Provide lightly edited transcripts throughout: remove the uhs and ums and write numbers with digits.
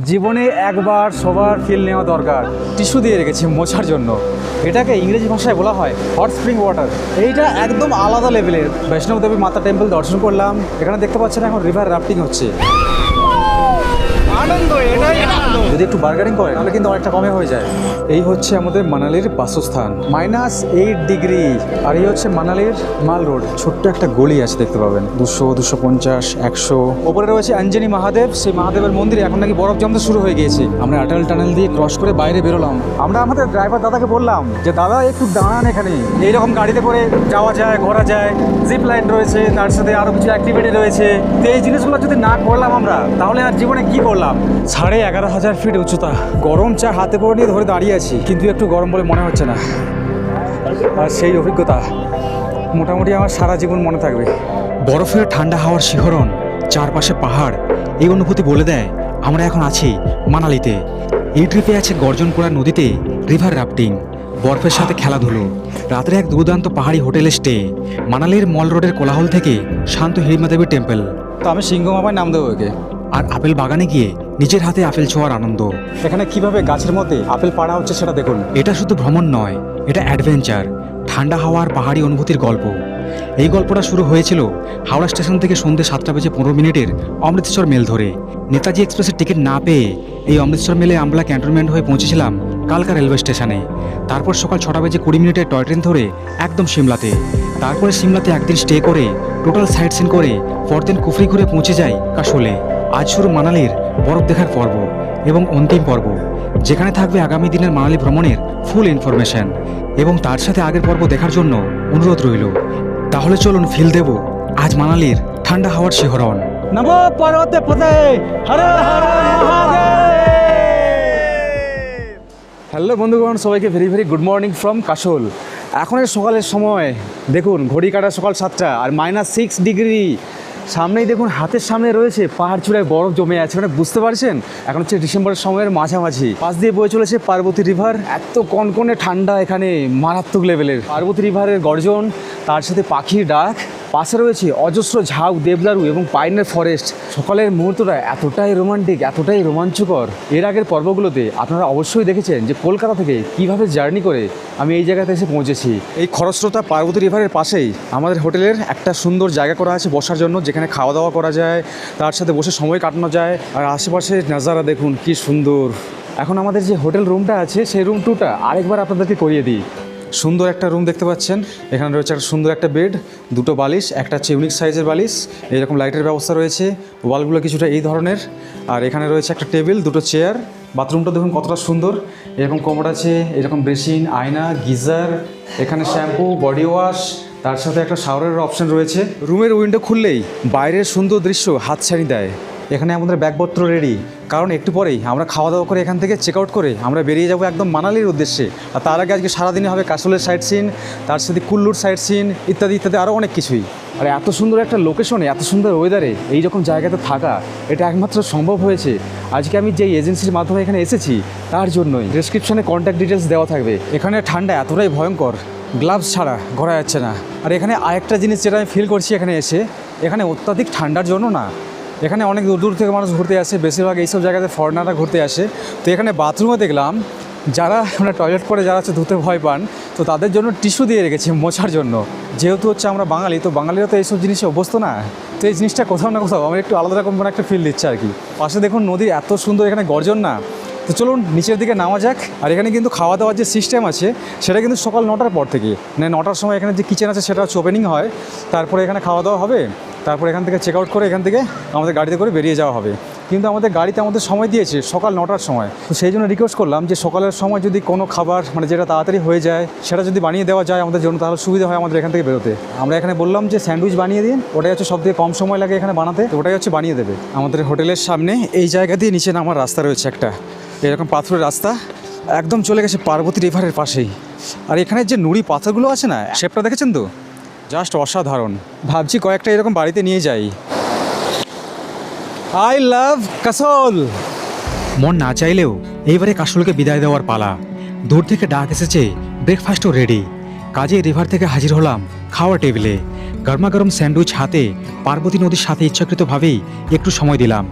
জীবনে একবার সবার ফিল নেওয়া দরকার। টিস্যু দিয়ে রেখেছি মোছার জন্য। এটাকে ইংরেজি ভাষায় বলা হয় হট স্প্রিং ওয়াটার। এইটা একদম আলাদা লেভেলের। বৈষ্ণব দেবী মাতা টেম্পল দর্শন করলাম। এখানে দেখতে পাচ্ছেন এখন রিভার রাফটিং হচ্ছে। আনন্দ, এটাই আনন্দ। যদি একটু বার্গারিং করে তাহলে কিন্তু অনেকটা কমে হয়ে যায়। এই হচ্ছে আমাদের মানালির বাসস্থান, -8 ডিগ্রি। আর এই হচ্ছে মানালির মাল রোড। ছোট্ট একটা গলি আছে, দেখতে পাবেন 200, 250, 100। ওপরে রয়েছে অঞ্জনি মহাদেব। সেই মহাদেবের মন্দিরে এখন নাকি বরফ জমতে শুরু হয়ে গিয়েছে। আমরা অটল টানেল দিয়ে ক্রস করে বাইরে বেরোলাম। আমরা আমাদের ড্রাইভার দাদাকে বললাম যে দাদা একটু দাঁড়ান, এখানে এইরকম গাড়িতে করে যাওয়া যায়, ঘোরা যায়, জিপ লাইন রয়েছে, তার সাথে আরো কিছু অ্যাক্টিভিটি রয়েছে। তো এই জিনিসগুলো যদি না করলাম আমরা, তাহলে আর জীবনে কি করলাম? 11,500 ফিট উচ্চতা। গরম চা হাতে করে নিয়ে ধরে দাঁড়িয়ে আছি, কিন্তু একটু গরম বলে মনে হচ্ছে না। আর সেই অভিজ্ঞতা মোটামুটি আমার সারা জীবন মনে থাকবে। বরফের ঠান্ডা হাওয়ার শিহরণ, চারপাশে পাহাড়, এই অনুভূতি বলে দেয় আমরা এখন আছি মানালিতে। এই ট্রিপে আছে গর্জন করা নদীতে রিভার রাফটিং, বরফের সাথে খেলাধুলো, রাতের এক দুর্দান্ত পাহাড়ি হোটেলে স্টে, মানালির মল রোডের কোলাহল থেকে শান্ত হিড়িম্বা দেবী টেম্পল। তো আমি সিংহমামায় নাম দেবো একে। আর আপেল বাগানে গিয়ে নিজের হাতে আপেল ছোঁয়ার আনন্দ। এখানে কিভাবে গাছের মধ্যে আপেল পাড়া হচ্ছে সেটা দেখুন। এটা শুধু ভ্রমণ নয়, এটা অ্যাডভেঞ্চার, ঠান্ডা হাওয়ার পাহাড়ি অনুভূতির গল্প। এই গল্পটা শুরু হয়েছিল হাওড়া স্টেশন থেকে সন্ধ্যে 7:15 অমৃতসর মেল ধরে। নেতাজি এক্সপ্রেসের টিকিট না পেয়ে এই অমৃতসর মেলে আমরা ক্যান্টনমেন্ট হয়ে পৌঁছেছিলাম কালকা রেলওয়ে স্টেশনে। তারপর সকাল 6:20 টয় ট্রেন ধরে একদম সিমলাতে। তারপরে সিমলাতে একদিন স্টে করে টোটাল সাইট সিন করে পরদিন কুফরি ঘুরে পৌঁছে যাই কাশোলে। আজ শুরু মানালির বরফ দেখার পর্ব এবং অন্তিম পর্ব, যেখানে থাকবে আগামী দিনের মানালি ভ্রমণের ফুল ইনফরমেশন। এবং তার সাথে আগের পর্ব দেখার জন্য অনুরোধ রইল। তাহলে চলুন ফিল দেব আজ মানালির ঠান্ডা হাওয়ার শিহরণ। নমো পার্বতে পতে, হর হর মহাদেব। হ্যালো বন্ধুগণ, সবাইকে very very good morning from Kasol. এখনের সকালের সময় দেখুন, ঘড়ি কাটা সকাল 7টা আর -6 ডিগ্রি। সামনেই দেখুন, হাতের সামনে রয়েছে পাহাড় চূড়ায় বরফ জমে আছে। মানে বুঝতে পারছেন, এখন হচ্ছে ডিসেম্বরের সময়ের মাঝামাঝি। পাশ দিয়ে বয়ে চলেছে পার্বতী রিভার। এত কনকনে ঠান্ডা এখানে, মারাত্মক লেভেলের। পার্বতী রিভারের গর্জন, তার সাথে পাখির ডাক, পাশে রয়েছে অজস্র ঝাউ, দেবদারু এবং পাইনের ফরেস্ট। সকালের মুহূর্তটা এতটাই রোমান্টিক, এতটাই রোমাঞ্চকর। এর আগের পর্বগুলোতে আপনারা অবশ্যই দেখেছেন যে কলকাতা থেকে কিভাবে জার্নি করে আমি এই জায়গাতে এসে পৌঁছেছি। এই খরস্রোতা পার্বতী রিভারের পাশেই আমাদের হোটেলের একটা সুন্দর জায়গা করা আছে বসার জন্য, যেখানে খাওয়া দাওয়া করা যায়, তার সাথে বসে সময় কাটানো যায়। আর আশেপাশের নাজারা দেখুন কি সুন্দর। এখন আমাদের যে হোটেল রুমটা আছে সেই রুম টুটা আরেকবার আপনাদেরকে করিয়ে দিই। সুন্দর একটা রুম দেখতে পাচ্ছেন। এখানে রয়েছে একটা সুন্দর একটা বেড, দুটো বালিশ, একটা হচ্ছে ইউনিক সাইজের বালিশ, এরকম লাইটের ব্যবস্থা রয়েছে, ওয়ালগুলো কিছুটা এই ধরনের। আর এখানে রয়েছে একটা টেবিল, দুটো চেয়ার। বাথরুমটা দেখুন কতটা সুন্দর। এরকম কমোড আছে, এরকম বেসিন, আয়না, গিজার, এখানে শ্যাম্পু, বডি ওয়াশ, তার সাথে একটা শাওয়ারের অপশন রয়েছে। রুমের উইন্ডো খুললেই বাইরের সুন্দর দৃশ্য হাতছানি দেয়। এখানে আমাদের ব্যাগপত্র রেডি, কারণ একটু পরেই আমরা খাওয়া দাওয়া করে এখান থেকে চেক আউট করে আমরা বেরিয়ে যাব একদম মানালির উদ্দেশ্যে। আর তার আগে আজকে সারাদিনে হবে কাশোলের সাইট সিন, তার সাথে কুল্লুর সাইট সিন, ইত্যাদি ইত্যাদি আরও অনেক কিছুই। আর এত সুন্দর একটা লোকেশনে, এত সুন্দর ওয়েদারে এই রকম জায়গাতে থাকা, এটা একমাত্র সম্ভব হয়েছে আজকে আমি যেই এজেন্সির মাধ্যমে এখানে এসেছি তার জন্যই। ডেসক্রিপশনে কন্ট্যাক্ট ডিটেলস দেওয়া থাকবে। এখানে ঠান্ডা এতটাই ভয়ঙ্কর, গ্লাভস ছাড়া ঘোরা যাচ্ছে না। আর এখানে আরেকটা জিনিস যেটা আমি ফিল করছি এখানে এসে, এখানে অত্যাধিক ঠান্ডার জন্য না, এখানে অনেক দূর দূর থেকে মানুষ ঘুরতে আসে, বেশিরভাগ এইসব জায়গাতে ফরেনাররা ঘুরতে আসে। তো এখানে বাথরুমে দেখলাম যারা মানে টয়লেট করে যারা হচ্ছে ধুতে ভয় পান, তো তাদের জন্য টিস্যু দিয়ে রেখেছে মোছার জন্য। যেহেতু হচ্ছে আমরা বাঙালি, তো বাঙালিরা তো এইসব জিনিসে অভ্যস্ত না, তো এই জিনিসটা কোথাও না কোথাও আমার একটু আলাদা রকম একটা ফিল দিচ্ছে আর কি। পাশে দেখুন নদী, এত সুন্দর এখানে গর্জন না। তো চলুন নিচের দিকে নামা যাক। আর এখানে কিন্তু খাওয়া দাওয়ার যে সিস্টেম আছে সেটা কিন্তু সকাল 9টার পর থেকে, মানে 9টার সময় এখানে যে কিচেন আছে সেটা হচ্ছে ওপেনিং হয়, তারপরে এখানে খাওয়া দাওয়া হবে, তারপরে এখান থেকে চেক আউট করে এখান থেকে আমাদের গাড়িতে করে বেরিয়ে যাওয়া হবে। কিন্তু আমাদের গাড়িতে আমাদের সময় দিয়েছে সকাল 9টার সময়। তো সেই জন্য রিকোয়েস্ট করলাম যে সকালের সময় যদি কোনো খাবার মানে যেটা তাড়াতাড়ি হয়ে যায় সেটা যদি বানিয়ে দেওয়া যায় আমাদের জন্য, তাহলে সুবিধা হয় আমাদের এখান থেকে বেরোতে। আমরা এখানে বললাম যে স্যান্ডউইচ বানিয়ে দিন, ওটাই হচ্ছে সবথেকে কম সময় লাগে এখানে বানাতে, তো ওটাই হচ্ছে বানিয়ে দেবে। আমাদের হোটেলের সামনে এই জায়গা দিয়ে নিচে নামার রাস্তা রয়েছে একটা, এরকম পাথরের রাস্তা, একদম চলে গেছে পার্বতী রিভারের পাশেই। আর এখানে যে নুড়ি পাথরগুলো আছে না, শেপটা দেখেছেন তো, জাস্ট অসাধারণ। ভাবছি কয়েকটা এরকম বাড়িতে নিয়ে যাই। I love Kasol. মন না চাইলেও এইবারে কাশোলকে বিদায় দেওয়ার পালা। দূর থেকে ডাক এসেছে, ব্রেকফাস্টও রেডি। কাজে রিভার থেকে হাজির হলাম খাওয়ার টেবিলে। গরমাগরম স্যান্ডউইচ হাতে পার্বতী নদীর সাথে ইচ্ছাকৃতভাবেই একটু সময় দিলাম।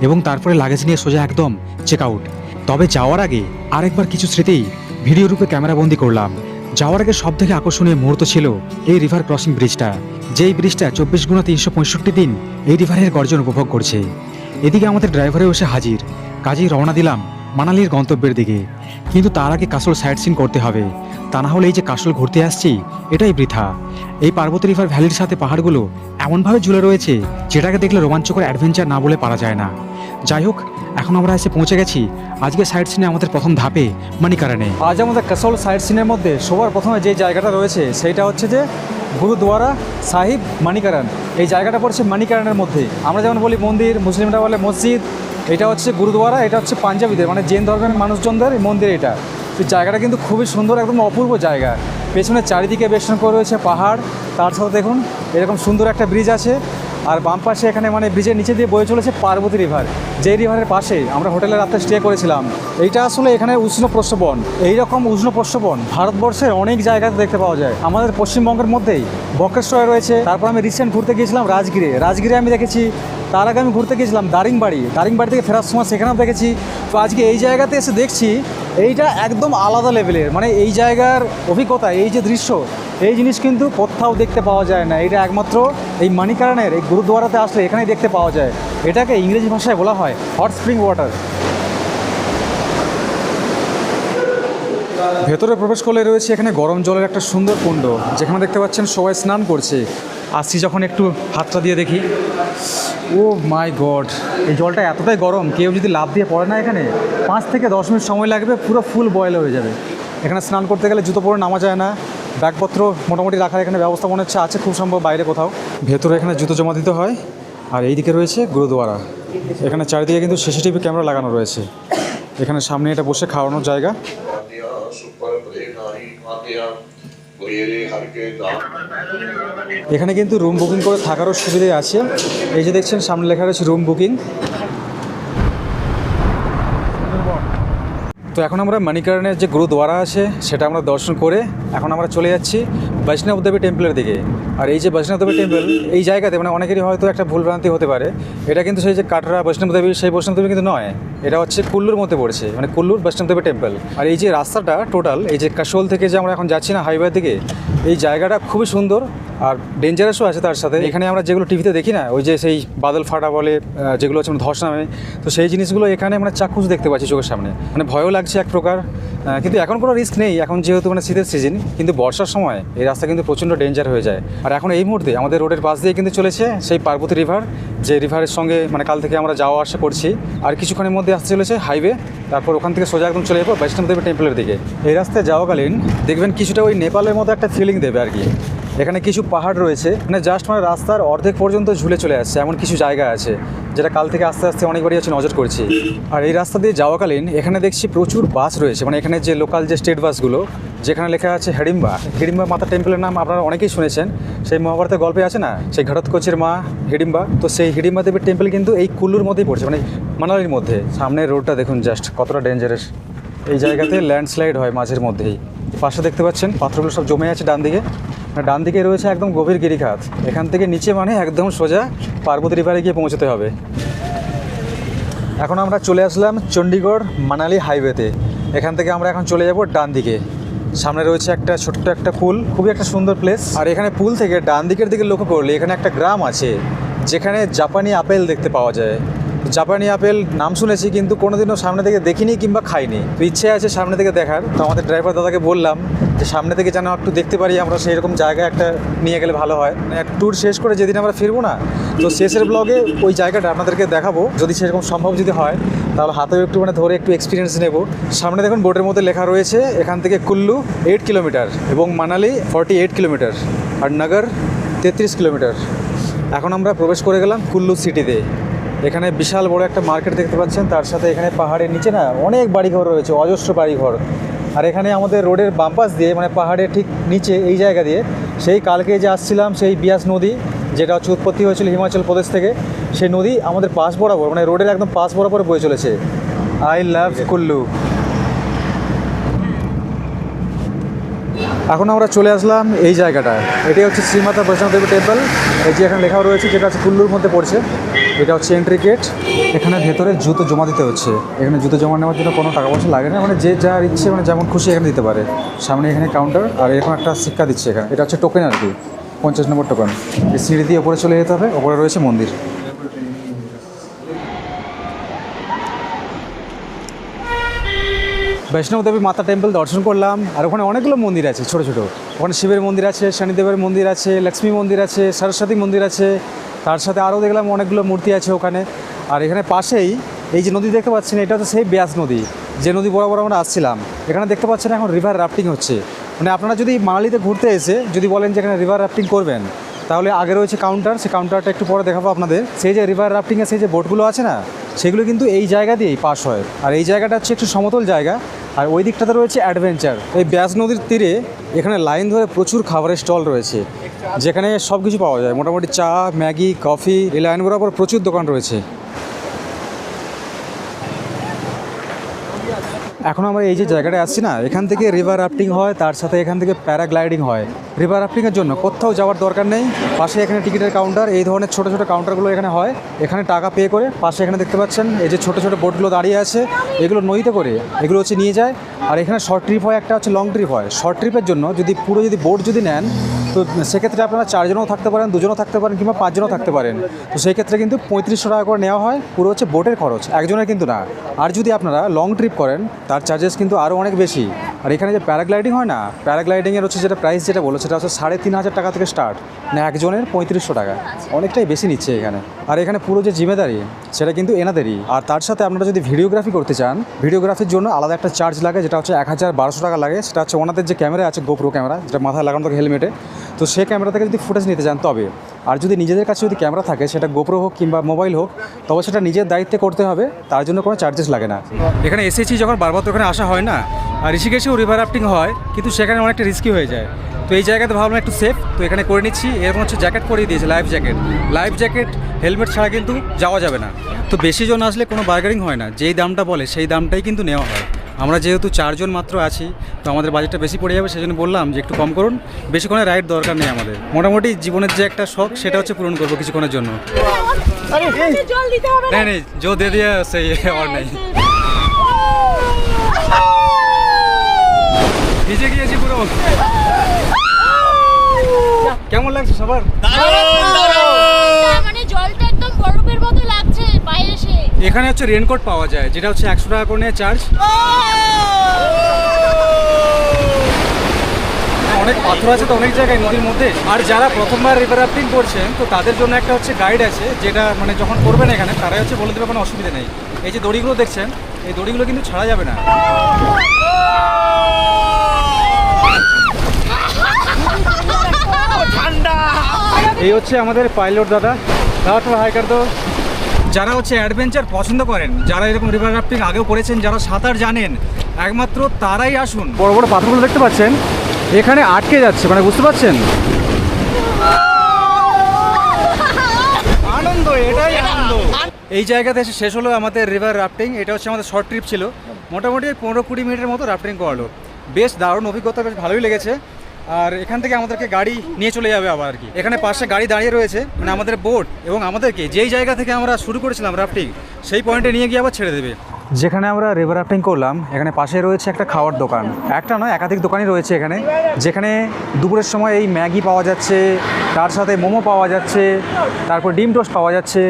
এবং তারপরে লাগেজ নিয়ে সোজা একদম চেক আউট। তবে যাওয়ার আগে আরেকবার কিছু স্মৃতি ভিডিও রূপে ক্যামেরাবন্দি করলাম। যাওয়ার আগে সব থেকে আকর্ষণীয় মুহূর্ত ছিল এই রিভার ক্রসিং ব্রিজটা, যেই ব্রিজটা 24x365 দিন এই রিভারের গর্জন উপভোগ করছে। এদিকে আমাদের ড্রাইভারেও এসে হাজির, কাজেই রওনা দিলাম মানালির গন্তব্যের দিকে। কিন্তু তার আগে কাসল সাইট সিন করতে হবে, তা না হলে এই যে কাসল ঘুরতে আসছি এটাই বৃথা। এই পার্বতী রিভার ভ্যালির সাথে পাহাড়গুলো এমনভাবে ঝুলে রয়েছে যেটাকে দেখলে রোমাঞ্চকর অ্যাডভেঞ্চার না বলে পারা যায় না। যাই হোক, এখন আমরা এসে পৌঁছে গেছি আজকে সাইট সিনে আমাদের প্রথম ধাপে মানিকারানে। আজ আমাদের কাসল সাইট সিনের মধ্যে সবার প্রথমে যে জায়গাটা রয়েছে সেইটা হচ্ছে যে গুরুদুয়ারা সাহিব মানিকারান। এই জায়গাটা পড়ছে মানিকারানের মধ্যে। আমরা যেমন বলি মন্দির, মুসলিমরা বলে মসজিদ, এটা হচ্ছে গুরুদুয়ারা, এটা হচ্ছে পাঞ্জাবিদের মানে জৈন ধর্মের মানুষজনদের মন্দির এটা। তো জায়গাটা কিন্তু খুবই সুন্দর, একদম অপূর্ব জায়গা। পেছনে চারিদিকে বেষ্টন করে রয়েছে পাহাড়, তার সাথে দেখুন এরকম সুন্দর একটা ব্রিজ আছে। আর বাম পাশে এখানে মানে ব্রিজের নিচে দিয়ে বয়ে চলেছে পার্বতী রিভার, যেই রিভারের পাশে আমরা হোটেলে রাত্রে স্টে করেছিলাম। এইটা আসলে এখানে উষ্ণ প্রস্রবণ, এইরকম উষ্ণ প্রস্রবণ ভারতবর্ষের অনেক জায়গাতে দেখতে পাওয়া যায়। আমাদের পশ্চিমবঙ্গের মধ্যেই বক্রেশ্বরে রয়েছে। তারপর আমি রিসেন্ট ঘুরতে গিয়েছিলাম রাজগিরে আমি দেখেছি। তার আগে আমি ঘুরতে গিয়েছিলাম দারিংবাড়ি থেকে ফেরার সময় সেখানেও দেখেছি। তো আজকে এই জায়গাতে এসে দেখছি এইটা একদম আলাদা লেভেলের, মানে এই জায়গার অভিজ্ঞতা, এই যে দৃশ্য, এই জিনিস কিন্তু কোথাও দেখতে পাওয়া যায় না। এটা একমাত্র এই মানিকারানের এই গুরুদুয়ারাতে আসলে এখানেই দেখতে পাওয়া যায়। এটাকে ইংরেজি ভাষায় বলা হয় হট স্প্রিং ওয়াটার। ভেতরে প্রবেশ করলে রয়েছে এখানে গরম জলের একটা সুন্দর কুণ্ড, যেখানে দেখতে পাচ্ছেন সবাই স্নান করছে। আসছি যখন একটু হাতটা দিয়ে দেখি, ও মাই গড, এই জলটা এতটাই গরম, কেউ যদি লাফ দিয়ে পড়ে না এখানে 5 থেকে 10 মিনিট সময় লাগবে, পুরো ফুল বয়েল হয়ে যাবে। এখানে স্নান করতে গেলে জুতো পরে নামা যায় না। ব্যাগপত্র মোটামুটি রাখার এখানে ব্যবস্থা মনে হচ্ছে আছে, খুব সম্ভব বাইরে কোথাও। ভেতরে এখানে জুতো জমা দিতে হয়। আর এইদিকে রয়েছে গুরুদুয়ারা। এখানে চারিদিকে কিন্তু সিসিটিভি ক্যামেরা লাগানো রয়েছে। এখানে সামনে এটা বসে খাওয়ানোর জায়গা। এখানে কিন্তু রুম বুকিং করে থাকারও সুবিধা আছে। এই যে দেখছেন সামনে লেখা রয়েছে রুম বুকিং। তো এখন আমরা মানিকারানের যে গুরুদুয়ারা আছে সেটা আমরা দর্শন করে এখন আমরা চলে যাচ্ছি বৈষ্ণব দেবী টেম্পলের দিকে। আর এই যে বৈষ্ণব দেবী টেম্পল, এই জায়গাতে মানে অনেকেরই হয়তো একটা ভুলভ্রান্তি হতে পারে, এটা কিন্তু সেই যে কাটরা বৈষ্ণব দেবী সেই বৈষ্ণব দেবী কিন্তু নয়, এটা হচ্ছে কুল্লুর মধ্যে পড়েছে, মানে কুল্লুর বৈষ্ণব দেবী টেম্পল। আর এই যে রাস্তাটা টোটাল, এই যে কাশোল থেকে যে আমরা এখন যাচ্ছি না হাইওয়ে দিকে, এই জায়গাটা খুবই সুন্দর আর ডেঞ্জারাসও আছে তার সাথে। এখানে আমরা যেগুলো টিভিতে দেখি না, ওই যে সেই বাদল ফাটা বলে যেগুলো হচ্ছে ধস নামে, তো সেই জিনিসগুলো এখানে মানে চাক্ষুষ দেখতে পাচ্ছি চোখের সামনে, মানে ভয়ও লাগছে এক প্রকার। কিন্তু এখন কোনো রিস্ক নেই, এখন যেহেতু মানে শীতের সিজন, কিন্তু বর্ষার সময় এই রাস্তা কিন্তু প্রচণ্ড ডেঞ্জার হয়ে যায়। আর এখন এই মুহূর্তে আমাদের রোডের পাশ দিয়ে কিন্তু চলেছে সেই পার্বতী রিভার, যে রিভারের সঙ্গে মানে কাল থেকে আমরা যাওয়া আসা করছি। আর কিছুক্ষণের মধ্যে আসতে চলেছে হাইওয়ে, তারপর ওখান থেকে সোজা একদম চলে যাবো বৈষ্ণব দেবী টেম্পলের দিকে। এই রাস্তায় যাওয়াকালীন দেখবেন কিছুটা ওই নেপালের মতো একটা ফিলিং দেবে আর কি। এখানে কিছু পাহাড় রয়েছে, মানে জাস্ট মানে রাস্তার অর্ধেক পর্যন্ত ঝুলে চলে আসছে, এমন কিছু জায়গা আছে যেটা কাল থেকে আস্তে আস্তে অনেকবারই হচ্ছে নজর করছি। আর এই রাস্তা দিয়ে যাওয়াকালীন এখানে দেখছি প্রচুর বাস রয়েছে, মানে এখানে যে লোকাল যে স্টেট বাসগুলো, যেখানে লেখা আছে হিড়িম্বা মাতা টেম্পলের নাম আপনারা অনেকেই শুনেছেন, সেই মহাভারতের গল্পে আছে না সেই ঘটোৎকচের মা হিড়িম্বা, তো সেই হিড়িম্বা দেবীর টেম্পল কিন্তু এই কুল্লুর মধ্যেই পড়ছে, মানে মানালির মধ্যে। সামনের রোডটা দেখুন জাস্ট কতটা ডেঞ্জারাস। এই জায়গাতে ল্যান্ডস্লাইড হয় মাঝের মধ্যেই। পাশে দেখতে পাচ্ছেন পাথরগুলো সব জমে আছে ডান দিকে রয়েছে একদম গভীর গিরিখাত। এখান থেকে নিচে মানে একদম সোজা পার্বতী রিভারে গিয়ে পৌঁছতে হবে। এখন আমরা চলে আসলাম চণ্ডীগড় মানালি হাইওয়েতে। এখান থেকে আমরা এখন চলে যাব ডান দিকে। সামনে রয়েছে একটা ছোট্ট একটা পুল, খুবই একটা সুন্দর প্লেস। আর এখানে পুল থেকে ডান দিকের দিকে লক্ষ্য করলে এখানে একটা গ্রাম আছে যেখানে জাপানি আপেল দেখতে পাওয়া যায়। জাপানি আপেল নাম শুনেছি, কিন্তু কোনোদিনও সামনে থেকে দেখিনি কিংবা খাইনি। তো ইচ্ছে আছে সামনে থেকে দেখার। তো আমাদের ড্রাইভার দাদাকে বললাম যে সামনে থেকে যেন একটু দেখতে পারি আমরা, সেই রকম জায়গা একটা নিয়ে গেলে ভালো হয়। ট্যুর শেষ করে যেদিন আমরা ফিরবো না, তো শেষের ব্লগে ওই জায়গাটা আপনাদেরকে দেখাবো, যদি সেরকম সম্ভব যদি হয়, তাহলে হাতেও একটু মানে ধরে একটু এক্সপিরিয়েন্স নেব। সামনে দেখুন বোর্ডের মধ্যে লেখা রয়েছে এখান থেকে কুল্লু 8 কিলোমিটার এবং মানালি 48 কিলোমিটার আর নগর 33 কিলোমিটার। এখন আমরা প্রবেশ করে গেলাম কুল্লু সিটিতে। এখানে বিশাল বড় একটা মার্কেট দেখতে পাচ্ছেন, তার সাথে এখানে পাহাড়ের নিচে না অনেক বাড়িঘর রয়েছে, অজস্র বাড়িঘর। আর এখানে আমাদের রোডের বাম পাশ দিয়ে মানে পাহাড়ের ঠিক নিচে এই জায়গা দিয়ে সেই কালকে যে আসছিলাম সেই বিয়াস নদী, যেটা হচ্ছে উৎপত্তি হয়েছিল হিমাচল প্রদেশ থেকে, সেই নদী আমাদের পাশ বরাবর মানে রোডের একদম পাশ বরাবর বয়ে চলেছে। আই লাভ কুল্লু। এখন আমরা চলে আসলাম এই জায়গাটায়। এটি হচ্ছে শ্রীমাতা বৈষ্ণব দেবী টেম্পল এই যে এখানে লেখাও রয়েছে, যেটা হচ্ছে কুল্লুর মধ্যে পড়ছে। এটা হচ্ছে এন্ট্রি গেট। এখানে ভেতরে জুতো জমা দিতে হচ্ছে। এখানে জুতো জমা নেওয়ার জন্য কোনো টাকা পয়সা লাগে না, মানে যে যার ইচ্ছে মানে যেমন খুশি এখানে দিতে পারে। সামনে এখানে কাউন্টার, আর এরকম একটা শিক্ষা দিচ্ছে এখানে। এটা হচ্ছে টোকেন আর কি, 50 নম্বর টোকেন। এই সিঁড়ি দিয়ে ওপরে চলে যেতে হবে, ওপরে রয়েছে মন্দির। বৈষ্ণব দেবী মাতা টেম্পল দর্শন করলাম। আর ওখানে অনেকগুলো মন্দির আছে ছোটো ছোটো। ওখানে শিবের মন্দির আছে, শনিদেবের মন্দির আছে, লক্ষ্মী মন্দির আছে, সরস্বতী মন্দির আছে। তার সাথে আরও দেখলাম অনেকগুলো মূর্তি আছে ওখানে। আর এখানে পাশেই এই যে নদী দেখতে পাচ্ছেন, এটা হচ্ছে সেই ব্যাস নদী, যে নদী বরাবর আমরা আসছিলাম। এখানে দেখতে পাচ্ছেন এখন রিভার রাফটিং হচ্ছে। মানে আপনারা যদি মানালিতে ঘুরতে এসে যদি বলেন যে এখানে রিভার রাফটিং করবেন, তাহলে আগে রয়েছে কাউন্টার, সেই কাউন্টারটা একটু পরে দেখাবো আপনাদের। সেই যে রিভার রাফটিংয়ের সেই যে বোটগুলো আছে না, সেগুলো কিন্তু এই জায়গা দিয়েই পাস হয়। আর এই জায়গাটা হচ্ছে একটু সমতল জায়গা, আর ওই দিকটাতে রয়েছে অ্যাডভেঞ্চার। এই ব্যাস নদীর তীরে এখানে লাইন ধরে প্রচুর খাবারের স্টল রয়েছে, যেখানে সব কিছু পাওয়া যায়। মোটামুটি চা, ম্যাগি, কফি, এই লাইন বরাবর প্রচুর দোকান রয়েছে। এখন আমরা এই যে জায়গাটায় আসছি না, এখান থেকে রিভার রাফটিং হয়, তার সাথে এখান থেকে প্যারাগ্লাইডিং হয়। রিভার রাফটিংয়ের জন্য কোথাও যাওয়ার দরকার নেই, পাশে এখানে টিকিটের কাউন্টার, এই ধরনের ছোটো ছোটো কাউন্টারগুলো এখানে হয়। এখানে টাকা পে করে পাশে এখানে দেখতে পাচ্ছেন এই যে ছোটো ছোটো বোটগুলো দাঁড়িয়ে আছে, এগুলো নদীতে করে এগুলো হচ্ছে নিয়ে যায়। আর এখানে শর্ট ট্রিপ হয়, একটা হচ্ছে লং ট্রিপ হয়। শর্ট ট্রিপের জন্য যদি পুরো যদি বোট যদি নেন, তো সেক্ষেত্রে আপনারা 4 জনও থাকতে পারেন, 2 জনও থাকতে পারেন, কিংবা 5 জনও থাকতে পারেন। তো সেই ক্ষেত্রে কিন্তু 3500 টাকা করে নেওয়া হয়, পুরো হচ্ছে বোটের খরচ, একজনের কিন্তু না। আর যদি আপনারা লং ট্রিপ করেন, তার চার্জেস কিন্তু আরও অনেক বেশি। আর এখানে যে প্যারাগ্লাইডিং হয় না, প্যারাগ্লাইডিংয়ের হচ্ছে যেটা প্রাইস যেটা বলো, সেটা হচ্ছে 3500 টাকা থেকে স্টার্ট, না একজনের 3500 টাকা, অনেকটাই বেশি নিচ্ছে এখানে। আর এখানে পুরো যে জিম্মেদারি সেটা কিন্তু এনাদেরই। আর তার সাথে আপনারা যদি ভিডিওগ্রাফি করতে চান, ভিডিওগ্রাফির জন্য আলাদা একটা চার্জ লাগে, যেটা হচ্ছে 1200 টাকা লাগে। সেটা হচ্ছে ওনাদের যে ক্যামেরা আছে, গোপ্রো ক্যামেরা, যেটা মাথায় লাগানো থাকে হেলমেটে, তো সেই ক্যামেরা থেকে যদি ফুটেজ নিতে চান তবে। আর যদি নিজেদের কাছে যদি ক্যামেরা থাকে, সেটা গোপ্রো হোক কিংবা মোবাইল হোক, তবে সেটা নিজের দায়িত্বে করতে হবে, তার জন্য কোনো চার্জেস লাগে না। এখানে এসেছি যখন, বারবার তো এখানে আসা হয় না। আর ঋষিকেশেও রিভার রাফটিং হয়, কিন্তু সেখানে অনেকটা রিস্কি হয়ে যায়। তো এই জায়গাতে ভাবলাম একটু সেফ, তো এখানে করে নিচ্ছি। এরকম হচ্ছে জ্যাকেট পরিয়ে দিয়েছে, লাইফ জ্যাকেট, হেলমেট ছাড়া কিন্তু যাওয়া যাবে না। তো বেশি জন আসলে কোনো বার্গেনিং হয় না, যেই দামটা বলে সেই দামটাই কিন্তু নেওয়া হয়। আমরা যেহেতু 4 জন মাত্র আছি, তো আমাদের বাজেটটা বেশি পড়ে যাবে, সেজন্য বললাম যে একটু কম করুন। বেশিক্ষণে রাইড দরকার নেই আমাদের, মোটামুটি জীবনের যে একটা শখ সেটা হচ্ছে পূরণ করবো কিছুক্ষণের জন্য। নেই জো দিয়ে দিয়ে সেই আর নেই, ভিজে গিয়েছি পুরো। কেমন লাগছে সবার? মানে জলটা একদম বরফের মতো লাগছে বাইরে এসে। এখানে হচ্ছে রেনকোট পাওয়া যায়, যেটা হচ্ছে 100 টাকা করে চার্জ। অনেক পাথর আছে তো অনেক জায়গায় নদীর মধ্যে। আর যারা প্রথমবার রিভার রাফটিং করছেন, তো তাদের জন্য একটা হচ্ছে গাইড আছে, যেটা মানে যখন করবেন এখানে, তারাই হচ্ছে বলে দেবে, কোনো অসুবিধা নেই। এই যে দড়িগুলো দেখছেন, এই দড়িগুলো কিন্তু ছাড়া যাবে না। এই হচ্ছে আমাদের পাইলট দাদা, হাই কর দো। যারা হচ্ছে অ্যাডভেঞ্চার পছন্দ করেন, যারা এরকম রিভার রাফটিং আগেও করেছেন, যারা সাঁতার জানেন, একমাত্র তারাই আসুন। বড় বড় পাথরগুলো দেখতে পাচ্ছেন, এখানে আটকে যাচ্ছে, মানে বুঝতে পারছেন, আনন্দ, এটাই আনন্দ। এই জায়গাতে এসে শেষ হলো আমাদের রিভার রাফটিং। এটা হচ্ছে আমাদের শর্ট ট্রিপ ছিল, মোটামুটি 15-20 মিনিটের মতো রাফটিং করালো। বেশ দারুণ অভিজ্ঞতা, বেশ ভালোই লেগেছে। আর এখান থেকে আমাদেরকে গাড়ি নিয়ে চলে যাবে আবার আর কি। এখানে পাশে গাড়ি দাঁড়িয়ে রয়েছে, মানে আমাদের বোট, এবং আমাদেরকে যেই জায়গা থেকে আমরা শুরু করেছিলাম রাফটিং, সেই পয়েন্টে নিয়ে গিয়ে আবার ছেড়ে দেবে। যেখানে আমরা রিভার রাফটিং করলাম, এখানে পাশে রয়েছে একটা খাওয়ার দোকান। একটা নয়, একাধিক দোকানই রয়েছে এখানে, যেখানে দুপুরের সময় এই ম্যাগি পাওয়া যাচ্ছে, তার সাথে মোমো পাওয়া যাচ্ছে, তারপর ডিম টোস্ট পাওয়া যাচ্ছে,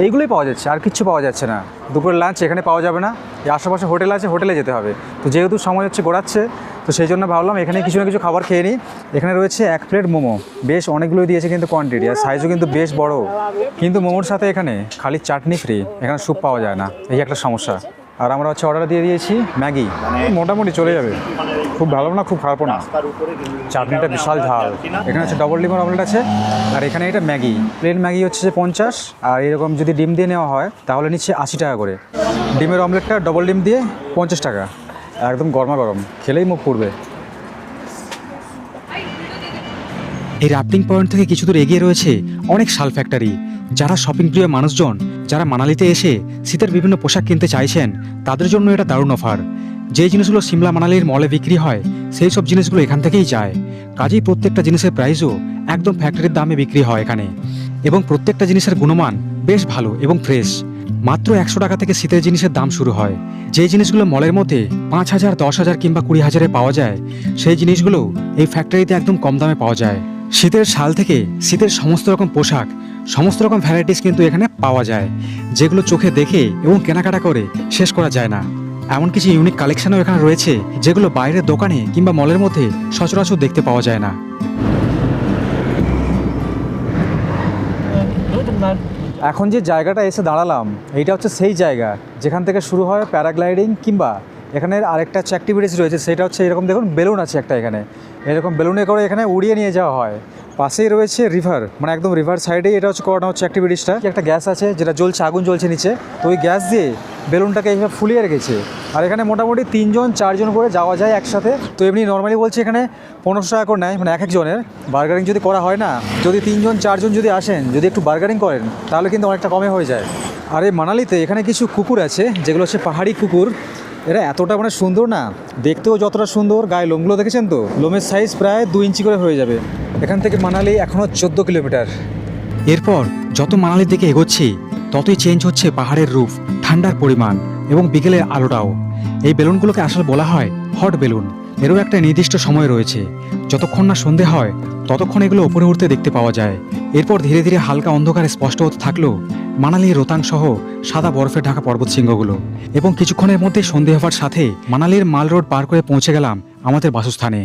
এইগুলোই পাওয়া যাচ্ছে, আর কিচ্ছু পাওয়া যাচ্ছে না। দুপুরের লাঞ্চ এখানে পাওয়া যাবে না, এই আশেপাশে হোটেল আছে, হোটেলে যেতে হবে। তো যেহেতু সময় হচ্ছে গড়াচ্ছে, তো সেই জন্য ভাবলাম এখানে কিছু না কিছু খাবার খেয়ে নিই। এখানে রয়েছে 1 প্লেট মোমো, বেশ অনেকগুলোই দিয়েছে কিন্তু কোয়ান্টিটি, আর সাইজও কিন্তু বেশ বড়। কিন্তু মোমোর সাথে এখানে খালি চাটনি ফ্রি, এখানে স্যুপ পাওয়া যায় না, এই একটা সমস্যা। আর আমরা হচ্ছে অর্ডার দিয়ে দিয়েছি ম্যাগি, মোটামুটি চলে যাবে, খুব ভালো না খুব খারাপও না। চাটনিটা বিশাল ঝাল। এখানে হচ্ছে ডবল ডিমের অমলেট আছে, আর এখানে এটা ম্যাগি, প্লেন ম্যাগি হচ্ছে 50, আর এরকম যদি ডিম দিয়ে নেওয়া হয় তাহলে নিচ্ছে 80 টাকা করে। ডিমের অমলেটটা ডবল ডিম দিয়ে 50 টাকা, একদম গরমা গরম, খেলেই মুখ পুড়বে। এই রাফটিং পয়েন্ট থেকে কিছু দূর এগিয়ে রয়েছে অনেক শাল ফ্যাক্টরি। যারা শপিং প্রিয় মানুষজন, যারা মানালিতে এসে শীতের বিভিন্ন পোশাক কিনতে চাইছেন, তাদের জন্য এটা দারুণ অফার। যে জিনিসগুলো সিমলা মানালির মলে বিক্রি হয়, সেই সব জিনিসগুলো এখান থেকেই যায়। কাজেই প্রত্যেকটা জিনিসের প্রাইসও একদম ফ্যাক্টরির দামে বিক্রি হয় এখানে, এবং প্রত্যেকটা জিনিসের গুণমান বেশ ভালো এবং ফ্রেশ। মাত্র 100 টাকা থেকে শীতের জিনিসের দাম শুরু হয়। যে জিনিসগুলো মলের মধ্যে 5,000, 10,000 কিংবা 20,000-এ পাওয়া যায়, সেই জিনিসগুলো এই ফ্যাক্টরিতে একদম কম দামে পাওয়া যায়। শীতের শাল থেকে শীতের সমস্ত রকম পোশাক, সমস্ত রকম ভ্যারাইটিস কিন্তু এখানে পাওয়া যায়, যেগুলো চোখে দেখে এবং কেনাকাটা করে শেষ করা যায় না। এমন কিছু ইউনিক কালেকশনও এখানে রয়েছে, যেগুলো বাইরের দোকানে কিংবা মলের মধ্যে সচরাচর দেখতে পাওয়া যায় না। এখন যে জায়গাটা এসে দাঁড়ালাম, এইটা হচ্ছে সেই জায়গা যেখান থেকে শুরু হয় প্যারাগ্লাইডিং, কিংবা এখানের আরেকটা অ্যাক্টিভিটিস রয়েছে, সেটা হচ্ছে এরকম দেখুন বেলুন আছে একটা এখানে, এরকম বেলুনে করে এখানে উড়িয়ে নিয়ে যাওয়া হয়। পাশেই রয়েছে রিভার, মানে একদম রিভার সাইডেই এটা হচ্ছে করানো হচ্ছে অ্যাক্টিভিটিসটা। একটা গ্যাস আছে যেটা জ্বলছে, আগুন জ্বলছে নিচে, তো ওই গ্যাস দিয়ে বেলুনটাকে এইভাবে ফুলিয়ে রেখেছে। আর এখানে মোটামুটি 3জন 4জন করে যাওয়া যায় একসাথে। তো এমনি নর্মালি বলছে এখানে 1500 টাকা করে নেয়, মানে এক একজনের। বার্গারিং যদি করা হয় না, যদি 3জন 4জন যদি আসেন, যদি একটু বার্গারিং করেন, তাহলে কিন্তু অনেকটা কমে হয়ে যায়। আর এই মানালিতে এখানে কিছু কুকুর আছে, যেগুলো হচ্ছে পাহাড়ি কুকুর। এরা এতটা মানে সুন্দর না, দেখতেও যতটা সুন্দর, গায়ে লোমগুলো দেখেছেন তো, লোমের সাইজ প্রায় 2 ইঞ্চি করে হয়ে যাবে। এখান থেকে মানালি এখনও 14 কিলোমিটার। এরপর যত মানালির দিকে এগোচ্ছি, ততই চেঞ্জ হচ্ছে পাহাড়ের রূপ, ঠান্ডার পরিমাণ এবং বিকেলের আলোটাও। এই বেলুনগুলোকে আসলে বলা হয় হট বেলুন। এরও একটা নির্দিষ্ট সময় রয়েছে, যতক্ষণ না সন্ধে হয় ততক্ষণ এগুলো উপরে উঠতে দেখতে পাওয়া যায়। এরপর ধীরে ধীরে হালকা অন্ধকারে স্পষ্ট হতে থাকলো মানালির রোতাং সহ সাদা বরফে ঢাকা পর্বতশৃঙ্গগুলো, এবং কিছুক্ষণের মধ্যে সন্ধে হওয়ার সাথে মানালির মাল রোড পার করে পৌঁছে গেলাম আমাদের বাসস্থানে।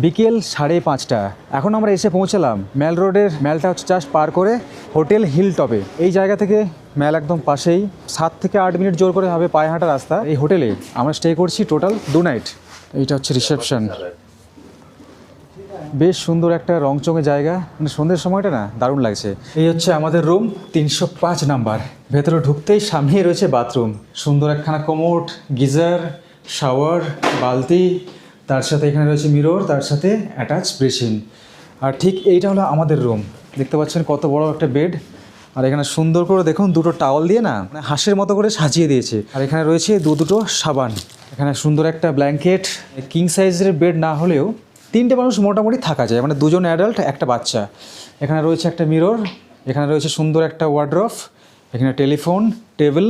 বিকেল 5:30। এখন আমরা এসে পৌঁছলাম ম্যাল রোডের, ম্যালটা হচ্ছে জাস্ট পার করে হোটেল হিল টপে। এই জায়গা থেকে ম্যাল একদম পাশেই, 7 থেকে 8 মিনিট জোর করে হবে পায়ে হাঁটা রাস্তা। এই হোটেলে আমরা স্টে করছি টোটাল 2 নাইট। এইটা হচ্ছে রিসেপশন, বেশ সুন্দর একটা রংচঙে জায়গা, মানে সন্ধ্যের সময়টা না দারুণ লাগছে। এই হচ্ছে আমাদের রুম 305 নাম্বার। ভেতরে ঢুকতেই সামনেই রয়েছে বাথরুম, সুন্দর একখানা কোমোড, গিজার, শাওয়ার, বালতি, তার সাথে এখানে রয়েছে মিরর, তার সাথে অ্যাটাচ বেসিন। আর ঠিক এইটা হলো আমাদের রুম। দেখতে পাচ্ছেন কত বড় একটা বেড, আর এখানে সুন্দর করে দেখুন দুটো টাওয়াল দিয়ে না, মানে হাঁসের মতো করে সাজিয়ে দিয়েছে। আর এখানে রয়েছে দুটো সাবান, এখানে সুন্দর একটা ব্ল্যাঙ্কেট। কিং সাইজের বেড না হলেও 3টে মানুষ মোটামুটি থাকা যায়, মানে 2জন অ্যাডাল্ট, একটা বাচ্চা। এখানে রয়েছে একটা মিরর, এখানে রয়েছে সুন্দর একটা ওয়ার্ড্রফ, এখানে টেলিফোন, টেবিল,